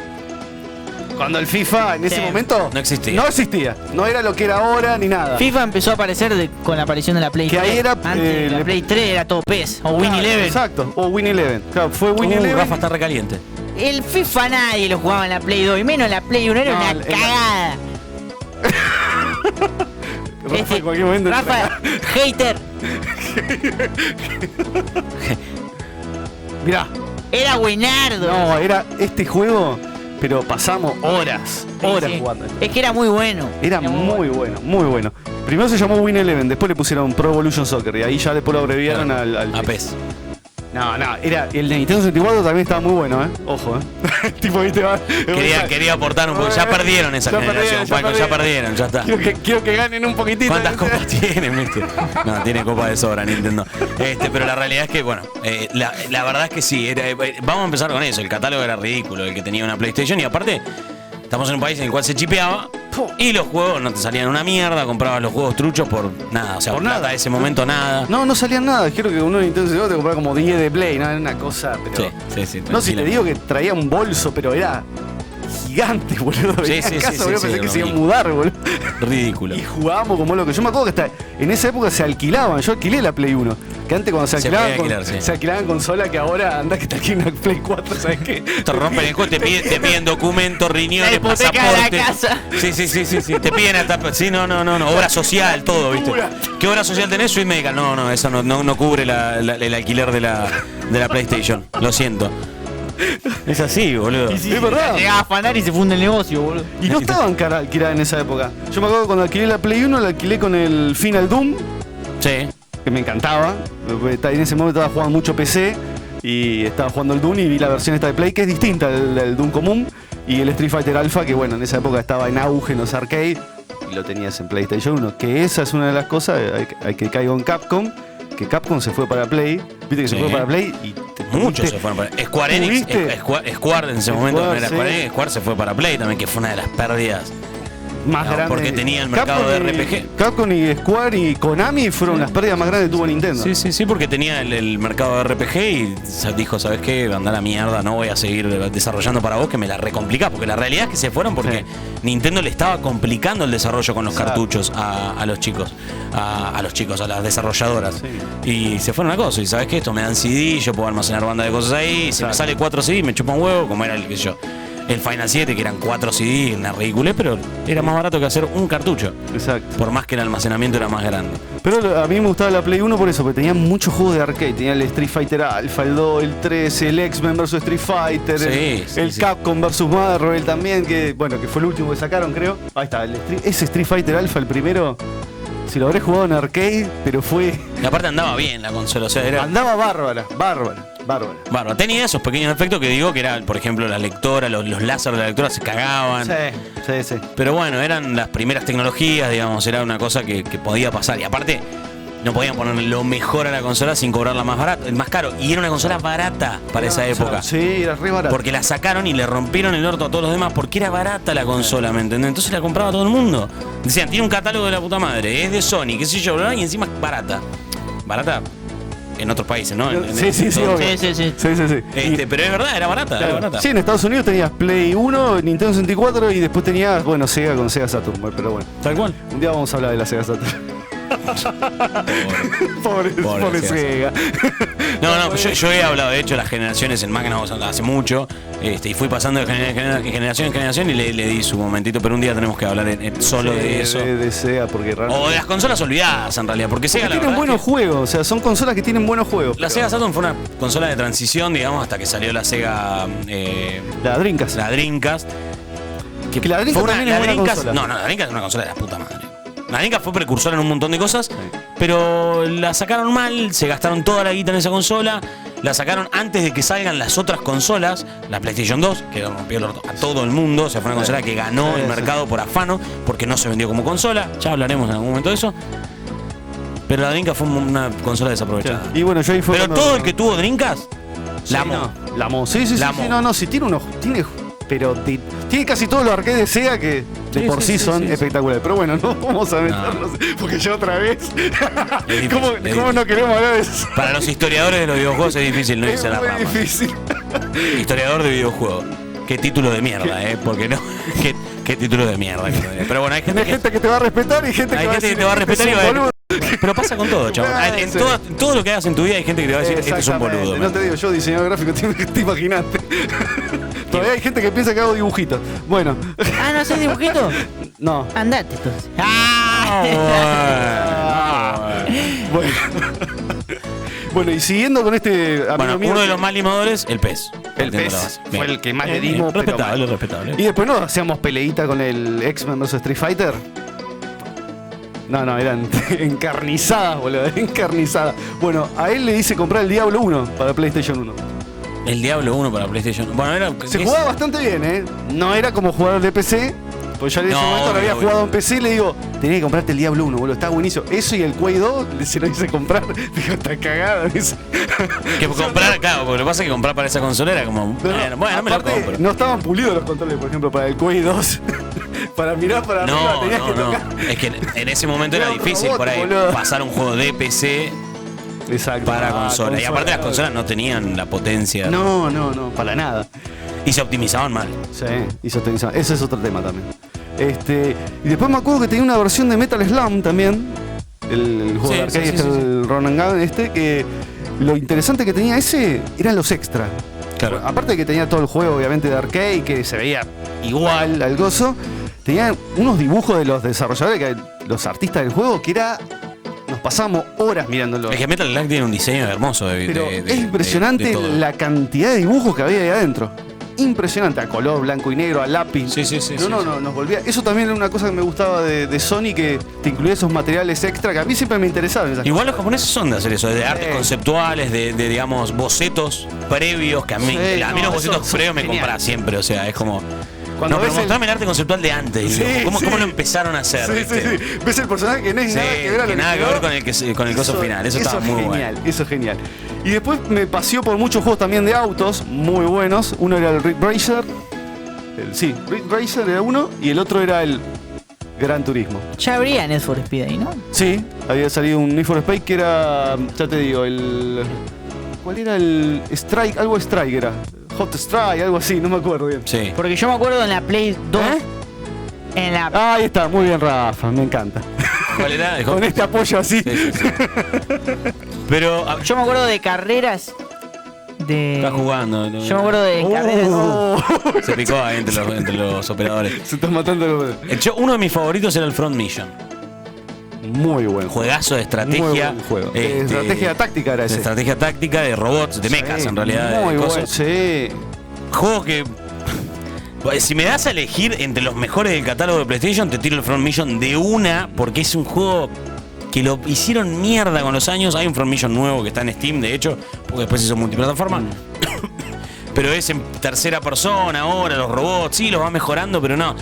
[SPEAKER 3] cuando el FIFA en ese momento
[SPEAKER 2] no existía.
[SPEAKER 3] No existía. No era lo que era ahora ni nada.
[SPEAKER 4] FIFA empezó a aparecer con la aparición de la Play 3.
[SPEAKER 3] Que ahí era.
[SPEAKER 4] Antes la Play 3 era todo PES o Win Eleven.
[SPEAKER 3] Exacto, o Win Eleven. Claro, fue Win Eleven.
[SPEAKER 2] Rafa está recaliente.
[SPEAKER 4] El FIFA nadie lo jugaba en la Play 2 y menos en la Play 1, era una cagada.
[SPEAKER 3] Rafa, en cualquier momento
[SPEAKER 4] Rafa, hater.
[SPEAKER 3] Mirá.
[SPEAKER 4] Era buenardo.
[SPEAKER 3] No, era este juego, pero pasamos horas jugando.
[SPEAKER 4] Es que era muy bueno.
[SPEAKER 3] Era muy bueno. Primero se llamó Win Eleven, después le pusieron Pro Evolution Soccer y ahí ya después lo abreviaron al
[SPEAKER 2] PES.
[SPEAKER 3] No, era el de Nintendo 64 también estaba muy bueno, Ojo, Tipo, ¿viste?
[SPEAKER 2] Quería aportar un poco. Ya perdieron esa generación, Falcon, ya perdieron, ya está.
[SPEAKER 3] Quiero que ganen un poquitito.
[SPEAKER 2] ¿Cuántas copas tienen, viste? No, tiene copa de sobra Nintendo. Pero la realidad es que, bueno, la verdad es que sí. Vamos a empezar con eso. El catálogo era ridículo, el que tenía una PlayStation. Y aparte, estamos en un país en el cual se chipeaba y los juegos no te salían una mierda. Comprabas los juegos truchos por nada. O sea, por nada. Ese momento nada.
[SPEAKER 3] No salían nada. Quiero que uno de Nintendo 64 te compraba como 10 de Play. No, era una cosa, pero...
[SPEAKER 2] Sí.
[SPEAKER 3] No, si te digo que traía un bolso, pero era gigante, boludo. Venía a casa, boludo, pensé que se iba a mudar, boludo.
[SPEAKER 2] Ridículo.
[SPEAKER 3] Y jugábamos como loco. Yo me acuerdo que hasta en esa época se alquilaban. Yo alquilé la Play 1. Que antes cuando se
[SPEAKER 2] podía
[SPEAKER 3] alquilaban,
[SPEAKER 2] alquilar, sí.
[SPEAKER 3] se alquilaban consola, que ahora anda que te alquilan una Play 4, ¿sabes qué?
[SPEAKER 2] Te rompen el juego, te piden documentos,
[SPEAKER 4] La
[SPEAKER 2] riñones,
[SPEAKER 4] hipoteca
[SPEAKER 2] pasaporte.
[SPEAKER 4] de la casa.
[SPEAKER 2] Sí. Te piden hasta. Sí, no. Obra social, todo, ¿viste? ¿Qué obra social tenés? Suite Medical. No, eso no cubre el alquiler de la PlayStation. Lo siento. Es así, boludo.
[SPEAKER 3] Es verdad.
[SPEAKER 4] Llegaba a afanar y se funde el negocio, boludo.
[SPEAKER 3] Y no estaban cara alquilada en esa época. Yo me acuerdo cuando alquilé la Play 1, la alquilé con el Final Doom,
[SPEAKER 2] Sí.
[SPEAKER 3] que me encantaba. En ese momento estaba jugando mucho PC y estaba jugando el Doom y vi la versión esta de Play, que es distinta del Doom común. Y el Street Fighter Alpha, que bueno, en esa época estaba en auge en los arcades y lo tenías en PlayStation 1. Que esa es una de las cosas, hay que caigo en Capcom, que Capcom se fue para Play. Viste que se fue para Play y
[SPEAKER 2] muchos se fueron para Square Enix. Square en ese momento no era
[SPEAKER 3] sí.
[SPEAKER 2] Square Enix. Square se fue para Play también, que fue una de las pérdidas
[SPEAKER 3] más grande.
[SPEAKER 2] porque tenía el mercado de RPG.
[SPEAKER 3] Capcom y Square y Konami fueron las pérdidas más grandes que tuvo Nintendo.
[SPEAKER 2] Sí, porque tenía el mercado de RPG y dijo, ¿sabes qué? Anda a la mierda, no voy a seguir desarrollando para vos, que me la recomplicás. Porque la realidad es que se fueron porque Nintendo le estaba complicando el desarrollo con los cartuchos a los chicos, a las desarrolladoras. Sí. Y se fueron a cosas. Y ¿sabes qué? Esto me dan CD, yo puedo almacenar banda de cosas ahí, si me sale 4 CD, me chupa un huevo, como era el Final 7, que eran 4 CD, una ridícula, pero era más barato que hacer un cartucho.
[SPEAKER 3] Exacto.
[SPEAKER 2] Por más que el almacenamiento era más grande.
[SPEAKER 3] Pero a mí me gustaba la Play 1 por eso, porque tenía muchos juegos de arcade. Tenía el Street Fighter Alpha, el 2, el 3, el X-Men vs Street Fighter, el Capcom vs Marvel también, que bueno, que fue el último que sacaron, creo. Ahí está, ese Street Fighter Alpha, el primero. Si lo habré jugado en arcade, pero fue...
[SPEAKER 2] Y aparte andaba bien la consola, o sea,
[SPEAKER 3] andaba bárbara.
[SPEAKER 2] Tenía esos pequeños efectos que digo que era, por ejemplo, la lectora, los láser de la lectora se cagaban.
[SPEAKER 3] Sí.
[SPEAKER 2] Pero bueno, eran las primeras tecnologías, digamos, era una cosa que podía pasar. Y aparte, no podían ponerle lo mejor a la consola sin cobrarla más barato, el más caro. Y era una consola barata para esa época.
[SPEAKER 3] Sí, era re barata.
[SPEAKER 2] Porque la sacaron y le rompieron el orto a todos los demás porque era barata la consola, ¿me entendés? Entonces la compraba todo el mundo. Decían, tiene un catálogo de la puta madre, es de Sony, qué sé yo, ¿verdad? Y encima es barata. Barata en otros países, ¿no?
[SPEAKER 3] Sí.
[SPEAKER 4] Sí.
[SPEAKER 2] Pero es verdad, era barata,
[SPEAKER 3] claro.
[SPEAKER 2] era barata.
[SPEAKER 3] Sí, en Estados Unidos tenías Play 1, Nintendo 64 y después tenías, bueno, Sega con Sega Saturn, pero bueno.
[SPEAKER 2] Tal cual.
[SPEAKER 3] Un día vamos a hablar de la Sega Saturn. Pobre Sega.
[SPEAKER 2] No, yo he hablado, de hecho, las generaciones en máquinas hace mucho, y fui pasando de generación en generación y le di su momentito, pero un día tenemos que hablar solo de eso.
[SPEAKER 3] De Sega, porque realmente...
[SPEAKER 2] O de las consolas olvidadas, en realidad, porque Sega
[SPEAKER 3] tienen buenos juegos, o sea, son consolas que tienen buenos juegos.
[SPEAKER 2] La Sega Saturn fue una consola de transición, digamos, hasta que salió la Sega...
[SPEAKER 3] la Dreamcast.
[SPEAKER 2] La Dreamcast.
[SPEAKER 3] Que la Dreamcast también es buena consola.
[SPEAKER 2] No, la Dreamcast es una consola de la puta madre. La Dreamcast fue precursora en un montón de cosas, pero la sacaron mal, se gastaron toda la guita en esa consola, la sacaron antes de que salgan las otras consolas, la PlayStation 2, que rompió el orto a todo el mundo, o sea, fue una consola que ganó el mercado por afano, porque no se vendió como consola, ya hablaremos en algún momento de eso. Pero la Dreamcast fue una consola desaprovechada.
[SPEAKER 3] Y bueno, yo ahí fue
[SPEAKER 2] pero todo el que tuvo Dreamcast, la amó.
[SPEAKER 3] La amó, sí, tiene unos... Pero tiene casi todos los arcades de Sega que de por sí son espectaculares. Pero bueno, no vamos a meternos, porque ya otra vez. ¿Cómo no queremos hablar de eso?
[SPEAKER 2] Para los historiadores de los videojuegos es difícil no irse a la rama.
[SPEAKER 3] Es muy difícil.
[SPEAKER 2] Historiador de videojuegos. Qué título de mierda, porque no. Qué título de mierda. Pero bueno, hay gente
[SPEAKER 3] que te va a respetar y gente que
[SPEAKER 2] te va a respetar y va a decir. Pero pasa con todo, chaval. En todo lo que hagas en tu vida hay gente que te va a decir, este es un boludo.
[SPEAKER 3] No te digo yo, diseñador gráfico, te imaginaste. Todavía hay gente que piensa que hago dibujitos. Bueno.
[SPEAKER 4] Ah, ¿no haces dibujitos?
[SPEAKER 3] No.
[SPEAKER 4] Andate entonces.
[SPEAKER 3] Bueno, y siguiendo con este
[SPEAKER 2] amigo mío, uno de los más limadores, el PES.
[SPEAKER 3] El PES fue el que más le dimos.
[SPEAKER 2] Respetable.
[SPEAKER 3] Y después no hacíamos peleita con el X-Men vs Street Fighter. No, eran encarnizadas, boludo, encarnizadas. Bueno, a él le hice comprar el Diablo 1 para PlayStation 1.
[SPEAKER 2] El Diablo 1 para PlayStation 1. Bueno,
[SPEAKER 3] se jugaba bastante bien, ¿eh? No era como jugador de PC. Pues yo en ese momento lo había jugado en PC y le digo, tenés que comprarte el Diablo 1, boludo, está buenísimo. Eso y el Quake 2 se lo hice comprar. Digo, está cagado.
[SPEAKER 2] Que comprar, claro, porque lo que pasa es que comprar para esa consola era como. Bueno, me lo compro.
[SPEAKER 3] No estaban pulidos los controles, por ejemplo, para el Quake 2. Para mirar para arriba tenías que tocar.
[SPEAKER 2] Es que en ese momento era difícil por ahí pasar un juego de PC.
[SPEAKER 3] Exacto.
[SPEAKER 2] Para consola. Y aparte las consolas no tenían la potencia.
[SPEAKER 3] No, para nada.
[SPEAKER 2] Y se optimizaban mal.
[SPEAKER 3] Sí, y se optimizaban. Ese es otro tema también. Y después me acuerdo que tenía una versión de Metal Slum también. el juego de arcade, el Run and Gun que lo interesante que tenía ese eran los extras.
[SPEAKER 2] Claro.
[SPEAKER 3] Aparte de que tenía todo el juego, obviamente, de arcade, que se veía igual al gozo, tenía unos dibujos de los desarrolladores, los artistas del juego, que nos pasábamos horas mirándolo.
[SPEAKER 2] Es que Metal Slug tiene un diseño hermoso.
[SPEAKER 3] Pero es impresionante la cantidad de dibujos que había ahí adentro. Impresionante, a color, blanco y negro, a lápiz. Nos volvía. Eso también era una cosa que me gustaba de Sony, que te incluía esos materiales extra que a mí siempre me interesaban.
[SPEAKER 2] Igual los japoneses son de hacer eso, de artes conceptuales, de digamos, bocetos previos, que a mí los bocetos previos me compran siempre, o sea, es como... pero mostrame el arte conceptual de antes. ¿Cómo lo empezaron a hacer?
[SPEAKER 3] Sí. Ves el personaje que no es nada que ver
[SPEAKER 2] con el coso final. Eso estaba muy bueno.
[SPEAKER 3] Eso es genial. Y después me paseó por muchos juegos también de autos, muy buenos. Uno era el Ridge Racer. Ridge Racer era uno. Y el otro era el Gran Turismo.
[SPEAKER 4] Ya habría Need for Speed ahí, ¿no?
[SPEAKER 3] Sí, había salido un Need for Speed que era, ya te digo, ¿cuál era el Strike? Algo Strike era. Hot Strike, algo así, no me acuerdo bien.
[SPEAKER 2] Sí.
[SPEAKER 4] Porque yo me acuerdo en la Play 2.
[SPEAKER 3] Ahí está, muy bien, Rafa, me encanta.
[SPEAKER 2] ¿Cuál era?
[SPEAKER 3] Con este apoyo así.
[SPEAKER 2] Sí. Pero
[SPEAKER 4] yo me acuerdo de carreras.
[SPEAKER 2] Está jugando.
[SPEAKER 4] Yo me acuerdo de carreras.
[SPEAKER 2] Se picó ahí entre los operadores.
[SPEAKER 3] Se están matando
[SPEAKER 2] uno de mis favoritos era el Front Mission.
[SPEAKER 3] Muy buen
[SPEAKER 2] juegazo de estrategia.
[SPEAKER 3] Muy buen juego. Estrategia táctica era ese.
[SPEAKER 2] Estrategia táctica de robots, de mechas en realidad.
[SPEAKER 3] Muy bueno, sí.
[SPEAKER 2] Juego que... Si me das a elegir entre los mejores del catálogo de PlayStation, te tiro el Front Mission de una, porque es un juego que lo hicieron mierda con los años. Hay un Front Mission nuevo que está en Steam, de hecho, porque después hizo multiplataforma. Pero es en tercera persona ahora, los robots, sí, los va mejorando, pero no.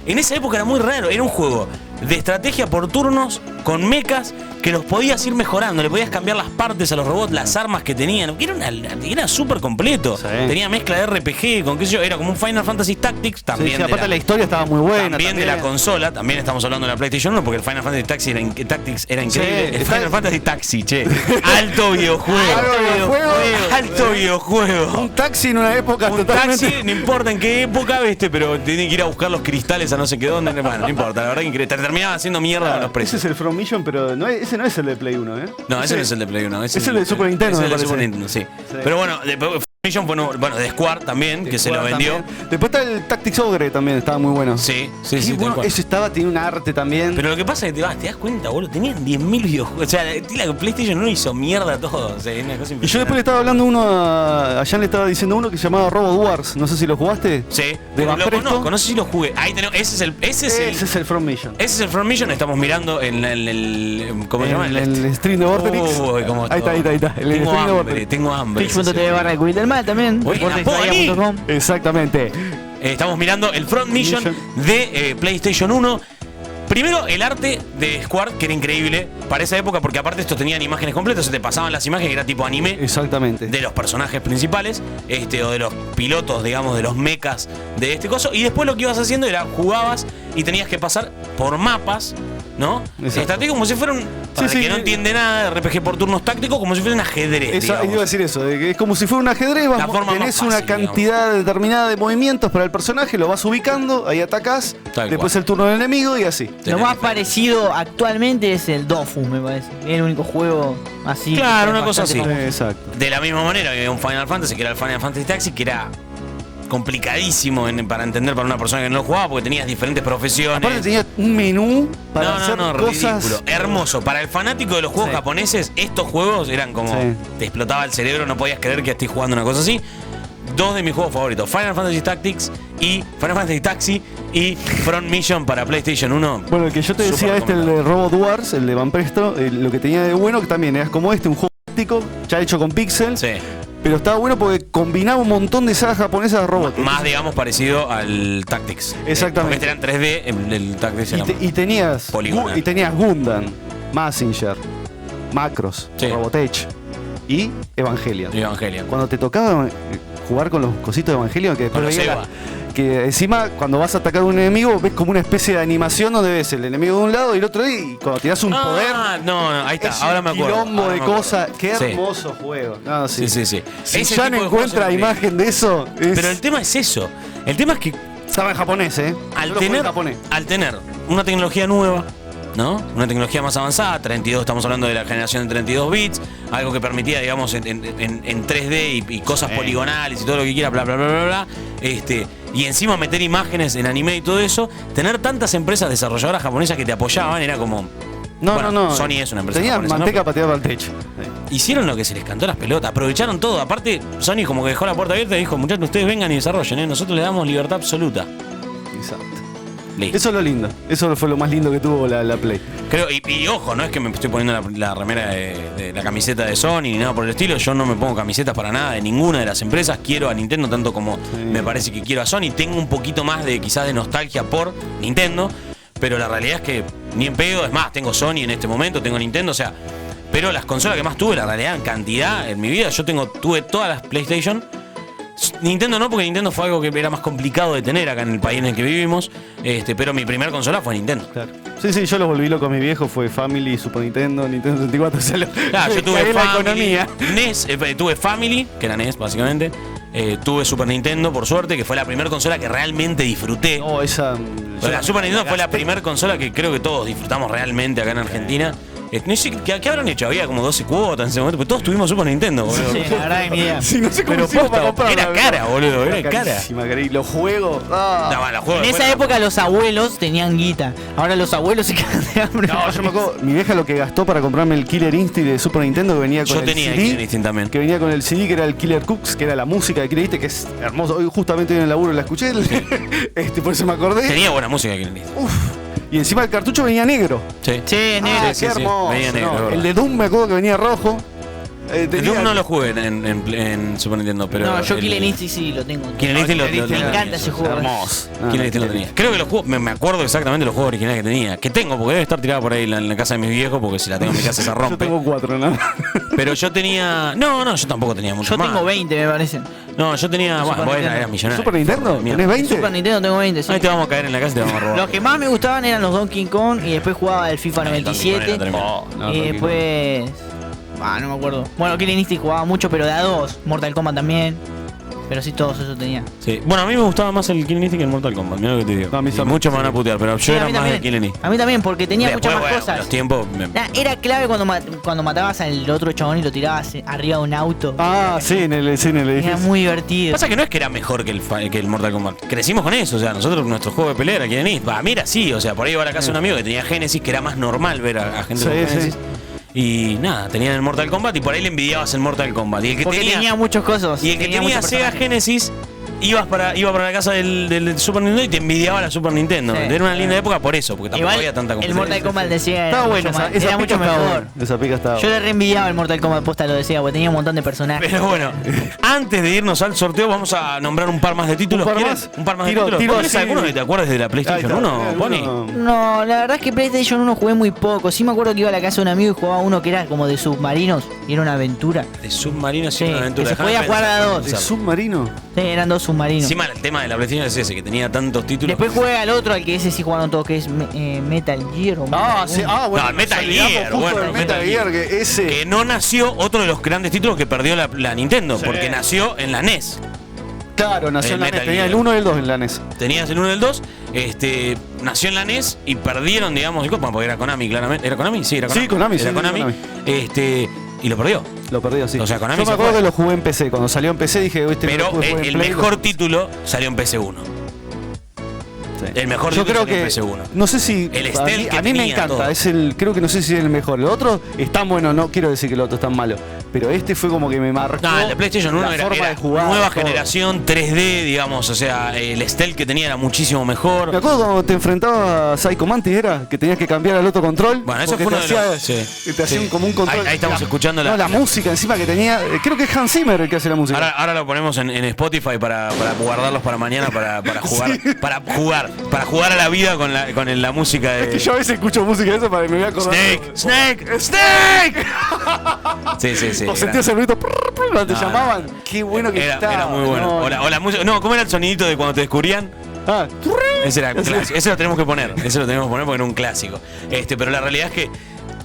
[SPEAKER 2] En esa época era muy raro, era un juego de estrategia por turnos, con mechas, que los podías ir mejorando, le podías cambiar las partes a los robots, las armas que tenían, era súper completo. Sí. Tenía mezcla de RPG con qué sé yo, era como un Final Fantasy Tactics también.
[SPEAKER 3] Sí, aparte la historia estaba muy buena.
[SPEAKER 2] También de la consola, también estamos hablando de la PlayStation 1, porque el Final Fantasy Tactics era increíble. Sí, el Final Fantasy Taxi, che. Alto videojuego. Alto videojuego.
[SPEAKER 3] Un taxi en una época totalmente.
[SPEAKER 2] Taxi, no importa en qué época, pero tienen que ir a buscar los cristales a no sé qué dónde. Bueno, no importa, la verdad que te terminaba haciendo mierda con los precios.
[SPEAKER 3] Ese es el From Mission, pero ese no es el de Play 1, ¿eh?
[SPEAKER 2] No, ese no es el de Play 1.
[SPEAKER 3] Ese es el de Super Nintendo.
[SPEAKER 2] Es el de Super Nintendo, sí. Pero bueno, Mission fue de Square también, que se lo vendió.
[SPEAKER 3] También. Después está el Tactics Ogre también, estaba muy bueno.
[SPEAKER 2] Sí.
[SPEAKER 3] Bueno, ese tenía un arte también.
[SPEAKER 2] Pero lo que pasa es que te das cuenta, boludo, tenían 10.000 videojuegos. O sea, la PlayStation 1 hizo mierda todo. O sea, es una cosa
[SPEAKER 3] y yo después le estaba hablando a Jan le estaba diciendo uno que se llamaba Robot Wars. No sé si lo jugaste.
[SPEAKER 2] Sí. Lo conozco, no sé si lo jugué. Ahí tenemos, ese es el
[SPEAKER 3] From Mission.
[SPEAKER 2] Ese es el From Mission, estamos mirando en el ¿cómo se llama?
[SPEAKER 3] El stream de Vortex. Ahí está.
[SPEAKER 2] Tengo hambre.
[SPEAKER 4] Twitch.tv/Cubil del Mal también.
[SPEAKER 3] Exactamente.
[SPEAKER 2] Estamos mirando el Front Mission de PlayStation 1. Primero, el arte de Square, que era increíble para esa época, porque aparte estos tenían imágenes completas, se te pasaban las imágenes, que era tipo anime.
[SPEAKER 3] Exactamente.
[SPEAKER 2] De los personajes principales, o de los pilotos, digamos, de los mechas de este coso. Y después lo que ibas haciendo era, jugabas y tenías que pasar por mapas, ¿no? Estrategia como si fuera para el que no entiende nada de RPG por turnos tácticos, como si fuera un ajedrez.
[SPEAKER 3] Iba a decir eso, es como si fuera un ajedrez, tenés una cantidad determinada de movimientos para el personaje, lo vas ubicando, ahí atacás, después el turno del enemigo y así.
[SPEAKER 4] Lo más parecido actualmente es el Dofus, me parece. Es el único juego así.
[SPEAKER 2] Claro, una cosa así.
[SPEAKER 3] Exacto.
[SPEAKER 2] De la misma manera que un Final Fantasy, que era el Final Fantasy Taxi, que era complicadísimo para entender para una persona que no lo jugaba, porque tenías diferentes profesiones.
[SPEAKER 3] Aparte tenía un menú para hacer cosas.
[SPEAKER 2] Ridículo, hermoso. Para el fanático de los juegos japoneses, estos juegos eran como te explotaba el cerebro, no podías creer que estés jugando una cosa así. Dos de mis juegos favoritos, Final Fantasy Tactics y Final Fantasy Taxi y Front Mission para PlayStation 1.
[SPEAKER 3] Bueno, el que yo te decía, el de Robot Wars, el de Van Presto, lo que tenía de bueno, que también era como un juego táctico, ya hecho con pixels.
[SPEAKER 2] Sí.
[SPEAKER 3] Pero estaba bueno porque combinaba un montón de sagas japonesas de robots.
[SPEAKER 2] Más, digamos, parecido al Tactics.
[SPEAKER 3] Exactamente.
[SPEAKER 2] Porque eran 3D, el Tactics era
[SPEAKER 3] y tenías Gundam, Mazinger, Macros, Robotech y Evangelion. Cuando te tocaba jugar con los cositos de Evangelion, que después veía que encima cuando vas a atacar a un enemigo ves como una especie de animación donde ves el enemigo de un lado y el otro y cuando tirás un poder.
[SPEAKER 2] No, ahí está, ahora me acuerdo.
[SPEAKER 3] Quilombo de cosas. Qué hermoso juego. No,
[SPEAKER 2] sí.
[SPEAKER 3] Si ya no encuentra imagen de eso.
[SPEAKER 2] Pero el tema es eso. El tema es que
[SPEAKER 3] estaba en japonés,
[SPEAKER 2] Al tener una tecnología nueva, ¿no? Una tecnología más avanzada, 32, estamos hablando de la generación de 32 bits, algo que permitía, digamos, en 3D y cosas poligonales y todo lo que quiera, bla, bla, bla, bla, bla. Y encima meter imágenes en anime y todo eso, tener tantas empresas desarrolladoras japonesas que te apoyaban, era como...
[SPEAKER 3] No.
[SPEAKER 2] Sony es una empresa
[SPEAKER 3] Tenía
[SPEAKER 2] japonesa,
[SPEAKER 3] manteca
[SPEAKER 2] ¿no?
[SPEAKER 3] para tirar al techo.
[SPEAKER 2] Hicieron lo que se les cantó las pelotas, aprovecharon todo. Aparte, Sony como que dejó la puerta abierta y dijo, muchachos, ustedes vengan y desarrollen, nosotros les damos libertad absoluta.
[SPEAKER 3] Exacto.
[SPEAKER 2] Listo.
[SPEAKER 3] Eso es lo lindo. Eso fue lo más lindo que tuvo la Play.
[SPEAKER 2] Creo, y ojo, no es que me estoy poniendo la remera de la camiseta de Sony ni nada por el estilo. Yo no me pongo camisetas para nada de ninguna de las empresas. Quiero a Nintendo tanto como me parece que quiero a Sony. Tengo un poquito más de quizás de nostalgia por Nintendo, pero la realidad es que ni en pedo. Es más, tengo Sony en este momento, tengo Nintendo, o sea, pero las consolas que más tuve, la realidad, en cantidad en mi vida, tuve todas las PlayStation. Nintendo no, porque Nintendo fue algo que era más complicado de tener acá en el país en el que vivimos, pero mi primer consola fue Nintendo.
[SPEAKER 3] Claro. Sí, yo los volví loco a mi viejo, fue Family, Super Nintendo, Nintendo 64, o sea,
[SPEAKER 2] Claro, yo tuve
[SPEAKER 3] la
[SPEAKER 2] Family,
[SPEAKER 3] economía.
[SPEAKER 2] NES, tuve Family, que era NES básicamente, tuve Super Nintendo, por suerte, que fue la primera consola que realmente disfruté.
[SPEAKER 3] No, esa...
[SPEAKER 2] Pero la Super Nintendo fue la primera consola que creo que todos disfrutamos realmente acá en Argentina. No sé, ¿qué habrán hecho? Había como 12 cuotas en ese momento, porque todos tuvimos Super Nintendo, boludo.
[SPEAKER 4] Sí, la verdad que ni idea.
[SPEAKER 3] Sí, no sé cómo
[SPEAKER 2] Pero
[SPEAKER 3] hicimos
[SPEAKER 2] posta,
[SPEAKER 3] para comprarla,
[SPEAKER 2] era cara, boludo, era cara.
[SPEAKER 3] carísima, y los juegos...
[SPEAKER 4] En esa época los abuelos tenían guita. Ahora los abuelos se quedan de hambre.
[SPEAKER 3] No, yo me acuerdo, mi vieja lo que gastó para comprarme el Killer Instinct de Super Nintendo, que venía con
[SPEAKER 2] Yo
[SPEAKER 3] el
[SPEAKER 2] tenía
[SPEAKER 3] CD,
[SPEAKER 2] el Killer Instinct también.
[SPEAKER 3] que venía con el CD, que era el Killer Cooks, que era la música de Killer Instinct, que es hermoso. Hoy justamente en el laburo la escuché, por eso me acordé.
[SPEAKER 2] Tenía buena música Killer Instinct.
[SPEAKER 3] Y encima el cartucho venía negro.
[SPEAKER 2] Sí.
[SPEAKER 4] Sí, negro.
[SPEAKER 3] Qué hermoso.
[SPEAKER 2] venía negro,
[SPEAKER 3] No,
[SPEAKER 2] es verdad.
[SPEAKER 3] el de Doom me acuerdo que venía rojo.
[SPEAKER 2] El Doom no lo jugué en Super Nintendo, pero...
[SPEAKER 4] No, yo Killer Instinct sí lo tengo.
[SPEAKER 2] Killer Instinct lo
[SPEAKER 4] Me
[SPEAKER 2] tenía.
[SPEAKER 4] encanta ese juego.
[SPEAKER 3] Hermoso.
[SPEAKER 2] Killer Instinct lo tenía. Creo que los juegos, me acuerdo exactamente de los juegos originales que tenía. Que tengo, porque debe estar tirada por ahí en la casa de mis viejos, porque si la tengo en mi casa se
[SPEAKER 3] Yo
[SPEAKER 2] rompe.
[SPEAKER 3] tengo 4, ¿no?
[SPEAKER 2] Pero yo tenía... No, yo tampoco tenía mucho
[SPEAKER 4] Yo
[SPEAKER 2] más.
[SPEAKER 4] tengo 20, me parece.
[SPEAKER 2] No, yo tenía...
[SPEAKER 4] Super
[SPEAKER 2] Bueno, vos
[SPEAKER 4] Nintendo.
[SPEAKER 2] eras millonario.
[SPEAKER 3] ¿Super Nintendo?
[SPEAKER 2] Mierda.
[SPEAKER 3] ¿Tenés 20?
[SPEAKER 4] Super Nintendo tengo 20, sí.
[SPEAKER 2] Ahí te vamos a caer en la casa y te vamos a robar.
[SPEAKER 4] Los que más me gustaban eran los Donkey Kong y después jugaba el FIFA
[SPEAKER 2] El Donkey Kong
[SPEAKER 4] 97.
[SPEAKER 2] era tremendo.
[SPEAKER 3] No,
[SPEAKER 4] Y después... no me acuerdo. Bueno, Killer Instinct jugaba mucho, pero de a dos. Mortal Kombat también. Pero sí, todos eso tenía.
[SPEAKER 2] Sí. Bueno, a mí me gustaba más el Killer Instinct que el Mortal Kombat. Mira lo que te digo.
[SPEAKER 3] No, a mí
[SPEAKER 2] Y
[SPEAKER 3] también.
[SPEAKER 2] muchos me van a putear, pero
[SPEAKER 4] Sí,
[SPEAKER 2] yo
[SPEAKER 4] a
[SPEAKER 2] era
[SPEAKER 4] mí
[SPEAKER 2] más
[SPEAKER 4] también.
[SPEAKER 2] de Killer Instinct.
[SPEAKER 4] A mí también, porque tenía
[SPEAKER 2] Después,
[SPEAKER 4] muchas más
[SPEAKER 2] bueno,
[SPEAKER 4] cosas.
[SPEAKER 2] Los tiempos...
[SPEAKER 4] Era clave cuando matabas al otro chabón y lo tirabas arriba de un auto.
[SPEAKER 3] Sí, en el
[SPEAKER 4] Era
[SPEAKER 3] edificio.
[SPEAKER 4] muy divertido.
[SPEAKER 2] Pasa que no es que era mejor que el Mortal Kombat. Crecimos con eso, o sea, nosotros nuestro juego de pelea era Killer Instinct. Mira, sí, o sea, por ahí iba a la casa de un amigo que tenía Genesis, que era más normal ver a gente
[SPEAKER 3] Sí,
[SPEAKER 2] con
[SPEAKER 3] sí.
[SPEAKER 2] Genesis. Y nada, tenían el Mortal Kombat y por ahí le envidiabas el Mortal Kombat. Y el que
[SPEAKER 4] Porque tenía muchos cosas.
[SPEAKER 2] y el que tenía
[SPEAKER 4] muchos
[SPEAKER 2] Sega
[SPEAKER 4] personajes.
[SPEAKER 2] Genesis iba para la casa del Super Nintendo y te envidiaba la Super Nintendo.
[SPEAKER 4] Sí.
[SPEAKER 2] Era una linda época por eso, porque tampoco
[SPEAKER 4] Igual,
[SPEAKER 2] había tanta
[SPEAKER 4] el
[SPEAKER 2] competencia.
[SPEAKER 4] Mortal Kombat de Sega
[SPEAKER 3] Estaba
[SPEAKER 4] era
[SPEAKER 3] buena,
[SPEAKER 4] mucho,
[SPEAKER 3] esa
[SPEAKER 4] era mucho
[SPEAKER 3] pica estaba
[SPEAKER 4] mejor.
[SPEAKER 3] buena. Esa pica estaba
[SPEAKER 4] Yo le reenvidiaba el Mortal Kombat posta lo de Sega, porque tenía un montón de personajes.
[SPEAKER 2] Pero bueno, antes de irnos al sorteo, vamos a nombrar un par más de títulos.
[SPEAKER 3] ¿Un par
[SPEAKER 2] ¿Quieren?
[SPEAKER 3] más?
[SPEAKER 2] Un par más de
[SPEAKER 3] Tiro
[SPEAKER 2] títulos.
[SPEAKER 3] así.
[SPEAKER 2] ¿Tienes alguno que te acuerdes de la PlayStation 1, Pony?
[SPEAKER 4] No, la verdad es que PlayStation 1 jugué muy poco. Sí me acuerdo que iba a la casa de un amigo y jugaba uno que era como de submarinos y era una aventura.
[SPEAKER 2] De submarino, sí,
[SPEAKER 4] Sí,
[SPEAKER 2] una aventura.
[SPEAKER 4] que se
[SPEAKER 2] Déjame
[SPEAKER 4] podía jugar
[SPEAKER 2] pensar,
[SPEAKER 4] a dos.
[SPEAKER 3] ¿De submarino?
[SPEAKER 4] Sí, eran dos submarinos.
[SPEAKER 2] Encima el tema de la PlayStation es ese, que tenía tantos títulos.
[SPEAKER 4] Después jugué al otro, al que ese sí jugaron todos, que es Metal Gear o Metal
[SPEAKER 3] Sí,
[SPEAKER 4] Gear.
[SPEAKER 3] bueno.
[SPEAKER 2] No, el Metal
[SPEAKER 3] nos olvidamos
[SPEAKER 2] Gear,
[SPEAKER 3] justo
[SPEAKER 2] bueno,
[SPEAKER 3] del
[SPEAKER 2] el
[SPEAKER 3] Metal
[SPEAKER 2] Metal
[SPEAKER 3] Gear, que ese...
[SPEAKER 2] Que no nació otro de los grandes títulos que perdió la Nintendo,
[SPEAKER 3] Sí.
[SPEAKER 2] porque nació en la NES.
[SPEAKER 3] Claro, nació
[SPEAKER 2] el
[SPEAKER 3] en la
[SPEAKER 2] Metal
[SPEAKER 3] NES, tenía
[SPEAKER 2] Gear.
[SPEAKER 3] el 1 y el 2 en la NES.
[SPEAKER 2] Tenías el 1 y el 2, nació en la NES y perdieron, digamos, porque era Konami, claramente. ¿Era Konami? Sí, era Konami.
[SPEAKER 3] Sí, Konami,
[SPEAKER 2] Era
[SPEAKER 3] sí,
[SPEAKER 2] Konami.
[SPEAKER 3] Konami.
[SPEAKER 2] Y lo perdió.
[SPEAKER 3] Lo perdió, sí.
[SPEAKER 2] O sea, Konami
[SPEAKER 3] yo me
[SPEAKER 2] se
[SPEAKER 3] acuerdo
[SPEAKER 2] fue.
[SPEAKER 3] que lo jugué en PC. Cuando salió en PC dije, este
[SPEAKER 2] Pero
[SPEAKER 3] no lo pude jugar en
[SPEAKER 2] el
[SPEAKER 3] Play,
[SPEAKER 2] mejor
[SPEAKER 3] lo-
[SPEAKER 2] título salió en PC1.
[SPEAKER 3] Sí.
[SPEAKER 2] El mejor
[SPEAKER 3] Yo
[SPEAKER 2] título
[SPEAKER 3] creo
[SPEAKER 2] salió
[SPEAKER 3] que
[SPEAKER 2] en PC1.
[SPEAKER 3] no sé si
[SPEAKER 2] El
[SPEAKER 3] a
[SPEAKER 2] stealth
[SPEAKER 3] mí,
[SPEAKER 2] que
[SPEAKER 3] a mí me
[SPEAKER 2] tenía
[SPEAKER 3] encanta,
[SPEAKER 2] todo.
[SPEAKER 3] creo que no sé si es el mejor. El otro es tan bueno, no quiero decir que el otro es tan malo, pero este fue como que me marcó.
[SPEAKER 2] No, el de PlayStation 1
[SPEAKER 3] la
[SPEAKER 2] era
[SPEAKER 3] forma de jugar,
[SPEAKER 2] nueva
[SPEAKER 3] todo.
[SPEAKER 2] generación, 3D, digamos, o sea, el stealth que tenía era muchísimo mejor.
[SPEAKER 3] Me acuerdo cuando te enfrentabas a Psycho Mantis, era que tenías que cambiar al otro control.
[SPEAKER 2] Bueno, eso
[SPEAKER 3] porque
[SPEAKER 2] fue uno
[SPEAKER 3] te
[SPEAKER 2] de
[SPEAKER 3] hacía,
[SPEAKER 2] los... Sí,
[SPEAKER 3] te hacía
[SPEAKER 2] sí.
[SPEAKER 3] como un control.
[SPEAKER 2] Ahí estamos escuchando
[SPEAKER 3] la música encima que tenía. Creo que es Hans Zimmer el que hace la música.
[SPEAKER 2] Ahora lo ponemos en Spotify para guardarlos para mañana para jugar,
[SPEAKER 3] Sí.
[SPEAKER 2] para jugar a la vida con la música de
[SPEAKER 3] Es que yo a veces escucho música de eso para que me voy a acordar.
[SPEAKER 2] Snake. Sí.
[SPEAKER 3] O sentías el ruido cuando te
[SPEAKER 2] No,
[SPEAKER 3] llamaban. Qué bueno que estaba.
[SPEAKER 2] Era muy bueno.
[SPEAKER 3] No,
[SPEAKER 2] O la música. No, ¿cómo era el sonidito de cuando te descubrían?
[SPEAKER 3] Ah,
[SPEAKER 2] Ese era clásico. Ese lo tenemos que poner. Ese lo tenemos que poner porque era un clásico. Pero la realidad es que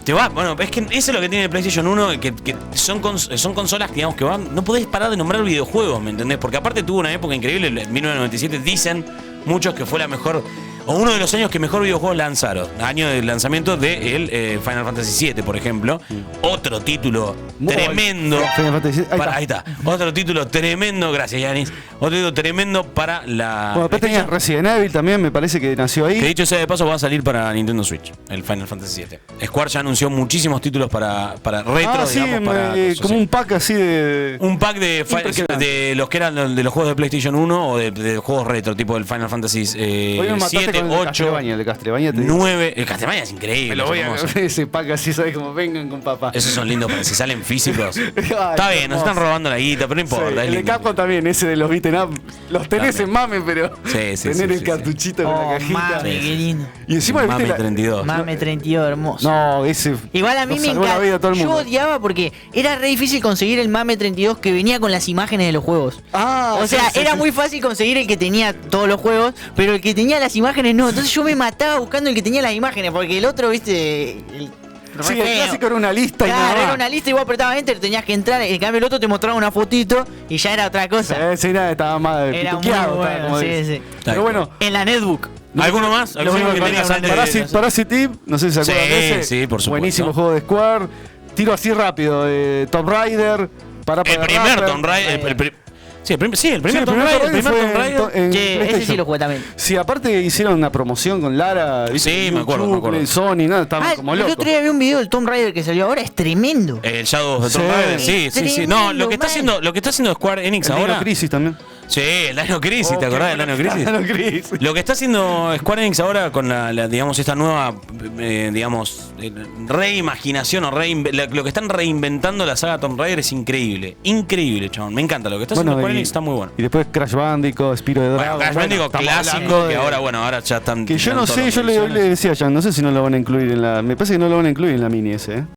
[SPEAKER 2] te va. Bueno, es que eso es lo que tiene el PlayStation 1, que son consolas que, digamos, que van. No podés parar de nombrar videojuegos, ¿me entendés? Porque aparte tuvo una época increíble, en 1997 dicen muchos que fue la mejor. O uno de los años que mejor videojuegos lanzaron. Año de lanzamiento de Final Fantasy VII, por ejemplo. Otro título tremendo.
[SPEAKER 3] Final Fantasy VII.
[SPEAKER 2] Ahí está. Otro título tremendo, gracias Yanis. Otro título tremendo para la.
[SPEAKER 3] Bueno, después tenías Resident Evil también, me parece que nació ahí.
[SPEAKER 2] Que dicho sea de paso, va a salir para Nintendo Switch, el Final Fantasy VII. Square ya anunció muchísimos títulos para retro,
[SPEAKER 3] sí,
[SPEAKER 2] digamos, para
[SPEAKER 3] como un pack así de.
[SPEAKER 2] un pack de los que eran de los juegos de PlayStation 1 o de juegos retro, tipo el Final Fantasy 7, 8,
[SPEAKER 3] El Castlevania
[SPEAKER 2] 9. El Castlevania es increíble.
[SPEAKER 3] Me lo voy a ese pack así, ¿sabes? Como vengan con papá.
[SPEAKER 2] Esos son lindos para si salen físicos. Está bien, nos están robando la guita, pero no importa.
[SPEAKER 3] Sí, el de Capcom también, ese de los beaten up. Los tenés
[SPEAKER 2] También.
[SPEAKER 3] en mame, pero tener el cartuchito con la cajita.
[SPEAKER 4] Mame, qué lindo.
[SPEAKER 3] Y encima
[SPEAKER 2] Mame
[SPEAKER 3] viste
[SPEAKER 2] 32.
[SPEAKER 4] Mame 32, hermoso.
[SPEAKER 3] No, ese.
[SPEAKER 4] Igual a mí
[SPEAKER 3] nos
[SPEAKER 4] me
[SPEAKER 3] salvó la vida a todo
[SPEAKER 4] encanta.
[SPEAKER 3] el
[SPEAKER 4] Yo
[SPEAKER 3] mundo.
[SPEAKER 4] odiaba porque era re difícil conseguir el Mame 32 que venía con las imágenes de los juegos.
[SPEAKER 3] Ah,
[SPEAKER 4] O sea,
[SPEAKER 3] sí,
[SPEAKER 4] era
[SPEAKER 3] sí.
[SPEAKER 4] muy fácil conseguir el que tenía todos los juegos, pero el que tenía las imágenes no. Entonces yo me mataba buscando el que tenía las imágenes, porque el otro, viste.
[SPEAKER 3] Sí, el clásico era una lista y
[SPEAKER 4] Claro,
[SPEAKER 3] nada
[SPEAKER 4] era
[SPEAKER 3] más.
[SPEAKER 4] una lista y vos apretabas enter, tenías que entrar. En cambio, el otro te mostraba una fotito y ya era otra cosa.
[SPEAKER 3] Sí, nada, estaba más
[SPEAKER 4] Era muy
[SPEAKER 3] pituqueado, estaba
[SPEAKER 4] bueno,
[SPEAKER 3] como
[SPEAKER 4] sí,
[SPEAKER 3] dice.
[SPEAKER 4] sí.
[SPEAKER 3] Pero bueno,
[SPEAKER 4] En la netbook.
[SPEAKER 2] ¿Alguno más? ¿Alguno que tengas antes de-
[SPEAKER 3] Parasite Eve, no sé si se
[SPEAKER 2] Sí,
[SPEAKER 3] acuerdan de ese.
[SPEAKER 2] sí, por supuesto.
[SPEAKER 3] Buenísimo juego de Square. Tiro así rápido, Tomb Raider.
[SPEAKER 2] El primer Tomb Raider. Sí, el primer Tomb Raider. El primer Tomb Raider.
[SPEAKER 4] Ese sí lo jugué también.
[SPEAKER 3] Sí, aparte hicieron una promoción con Lara.
[SPEAKER 2] Sí, me acuerdo.
[SPEAKER 3] Sony, nada, estaban como
[SPEAKER 4] el
[SPEAKER 3] locos.
[SPEAKER 4] otro día vi un video del Tomb Raider que salió ahora, es tremendo.
[SPEAKER 2] El Shadow of the Tomb
[SPEAKER 3] Sí.
[SPEAKER 2] Raider, sí. No, lo que está
[SPEAKER 4] Tremendo,
[SPEAKER 2] haciendo Square Enix
[SPEAKER 3] El Dino
[SPEAKER 2] ahora.
[SPEAKER 3] Crisis también.
[SPEAKER 2] Sí, el Dino Crisis, ¿te acordás del Dino Crisis?
[SPEAKER 3] Dino Crisis.
[SPEAKER 2] Lo que está haciendo Square Enix ahora con digamos, esta nueva, digamos, reimaginación o lo que están reinventando la saga Tomb Raider es increíble. Increíble, chabón. Me encanta. Lo que está haciendo Square Enix está muy bueno.
[SPEAKER 3] Y después Crash Bandicoot, Spyro the
[SPEAKER 2] Bueno,
[SPEAKER 3] Dragon.
[SPEAKER 2] Crash Bandicoot
[SPEAKER 3] estamos
[SPEAKER 2] clásico,
[SPEAKER 3] hablando de-
[SPEAKER 2] que ahora ya están.
[SPEAKER 3] Que yo no
[SPEAKER 2] tirando
[SPEAKER 3] sé,
[SPEAKER 2] todas
[SPEAKER 3] yo
[SPEAKER 2] las
[SPEAKER 3] le decía a Jan, no sé si no lo van a incluir en la. Me parece que no lo van a incluir en la mini ese,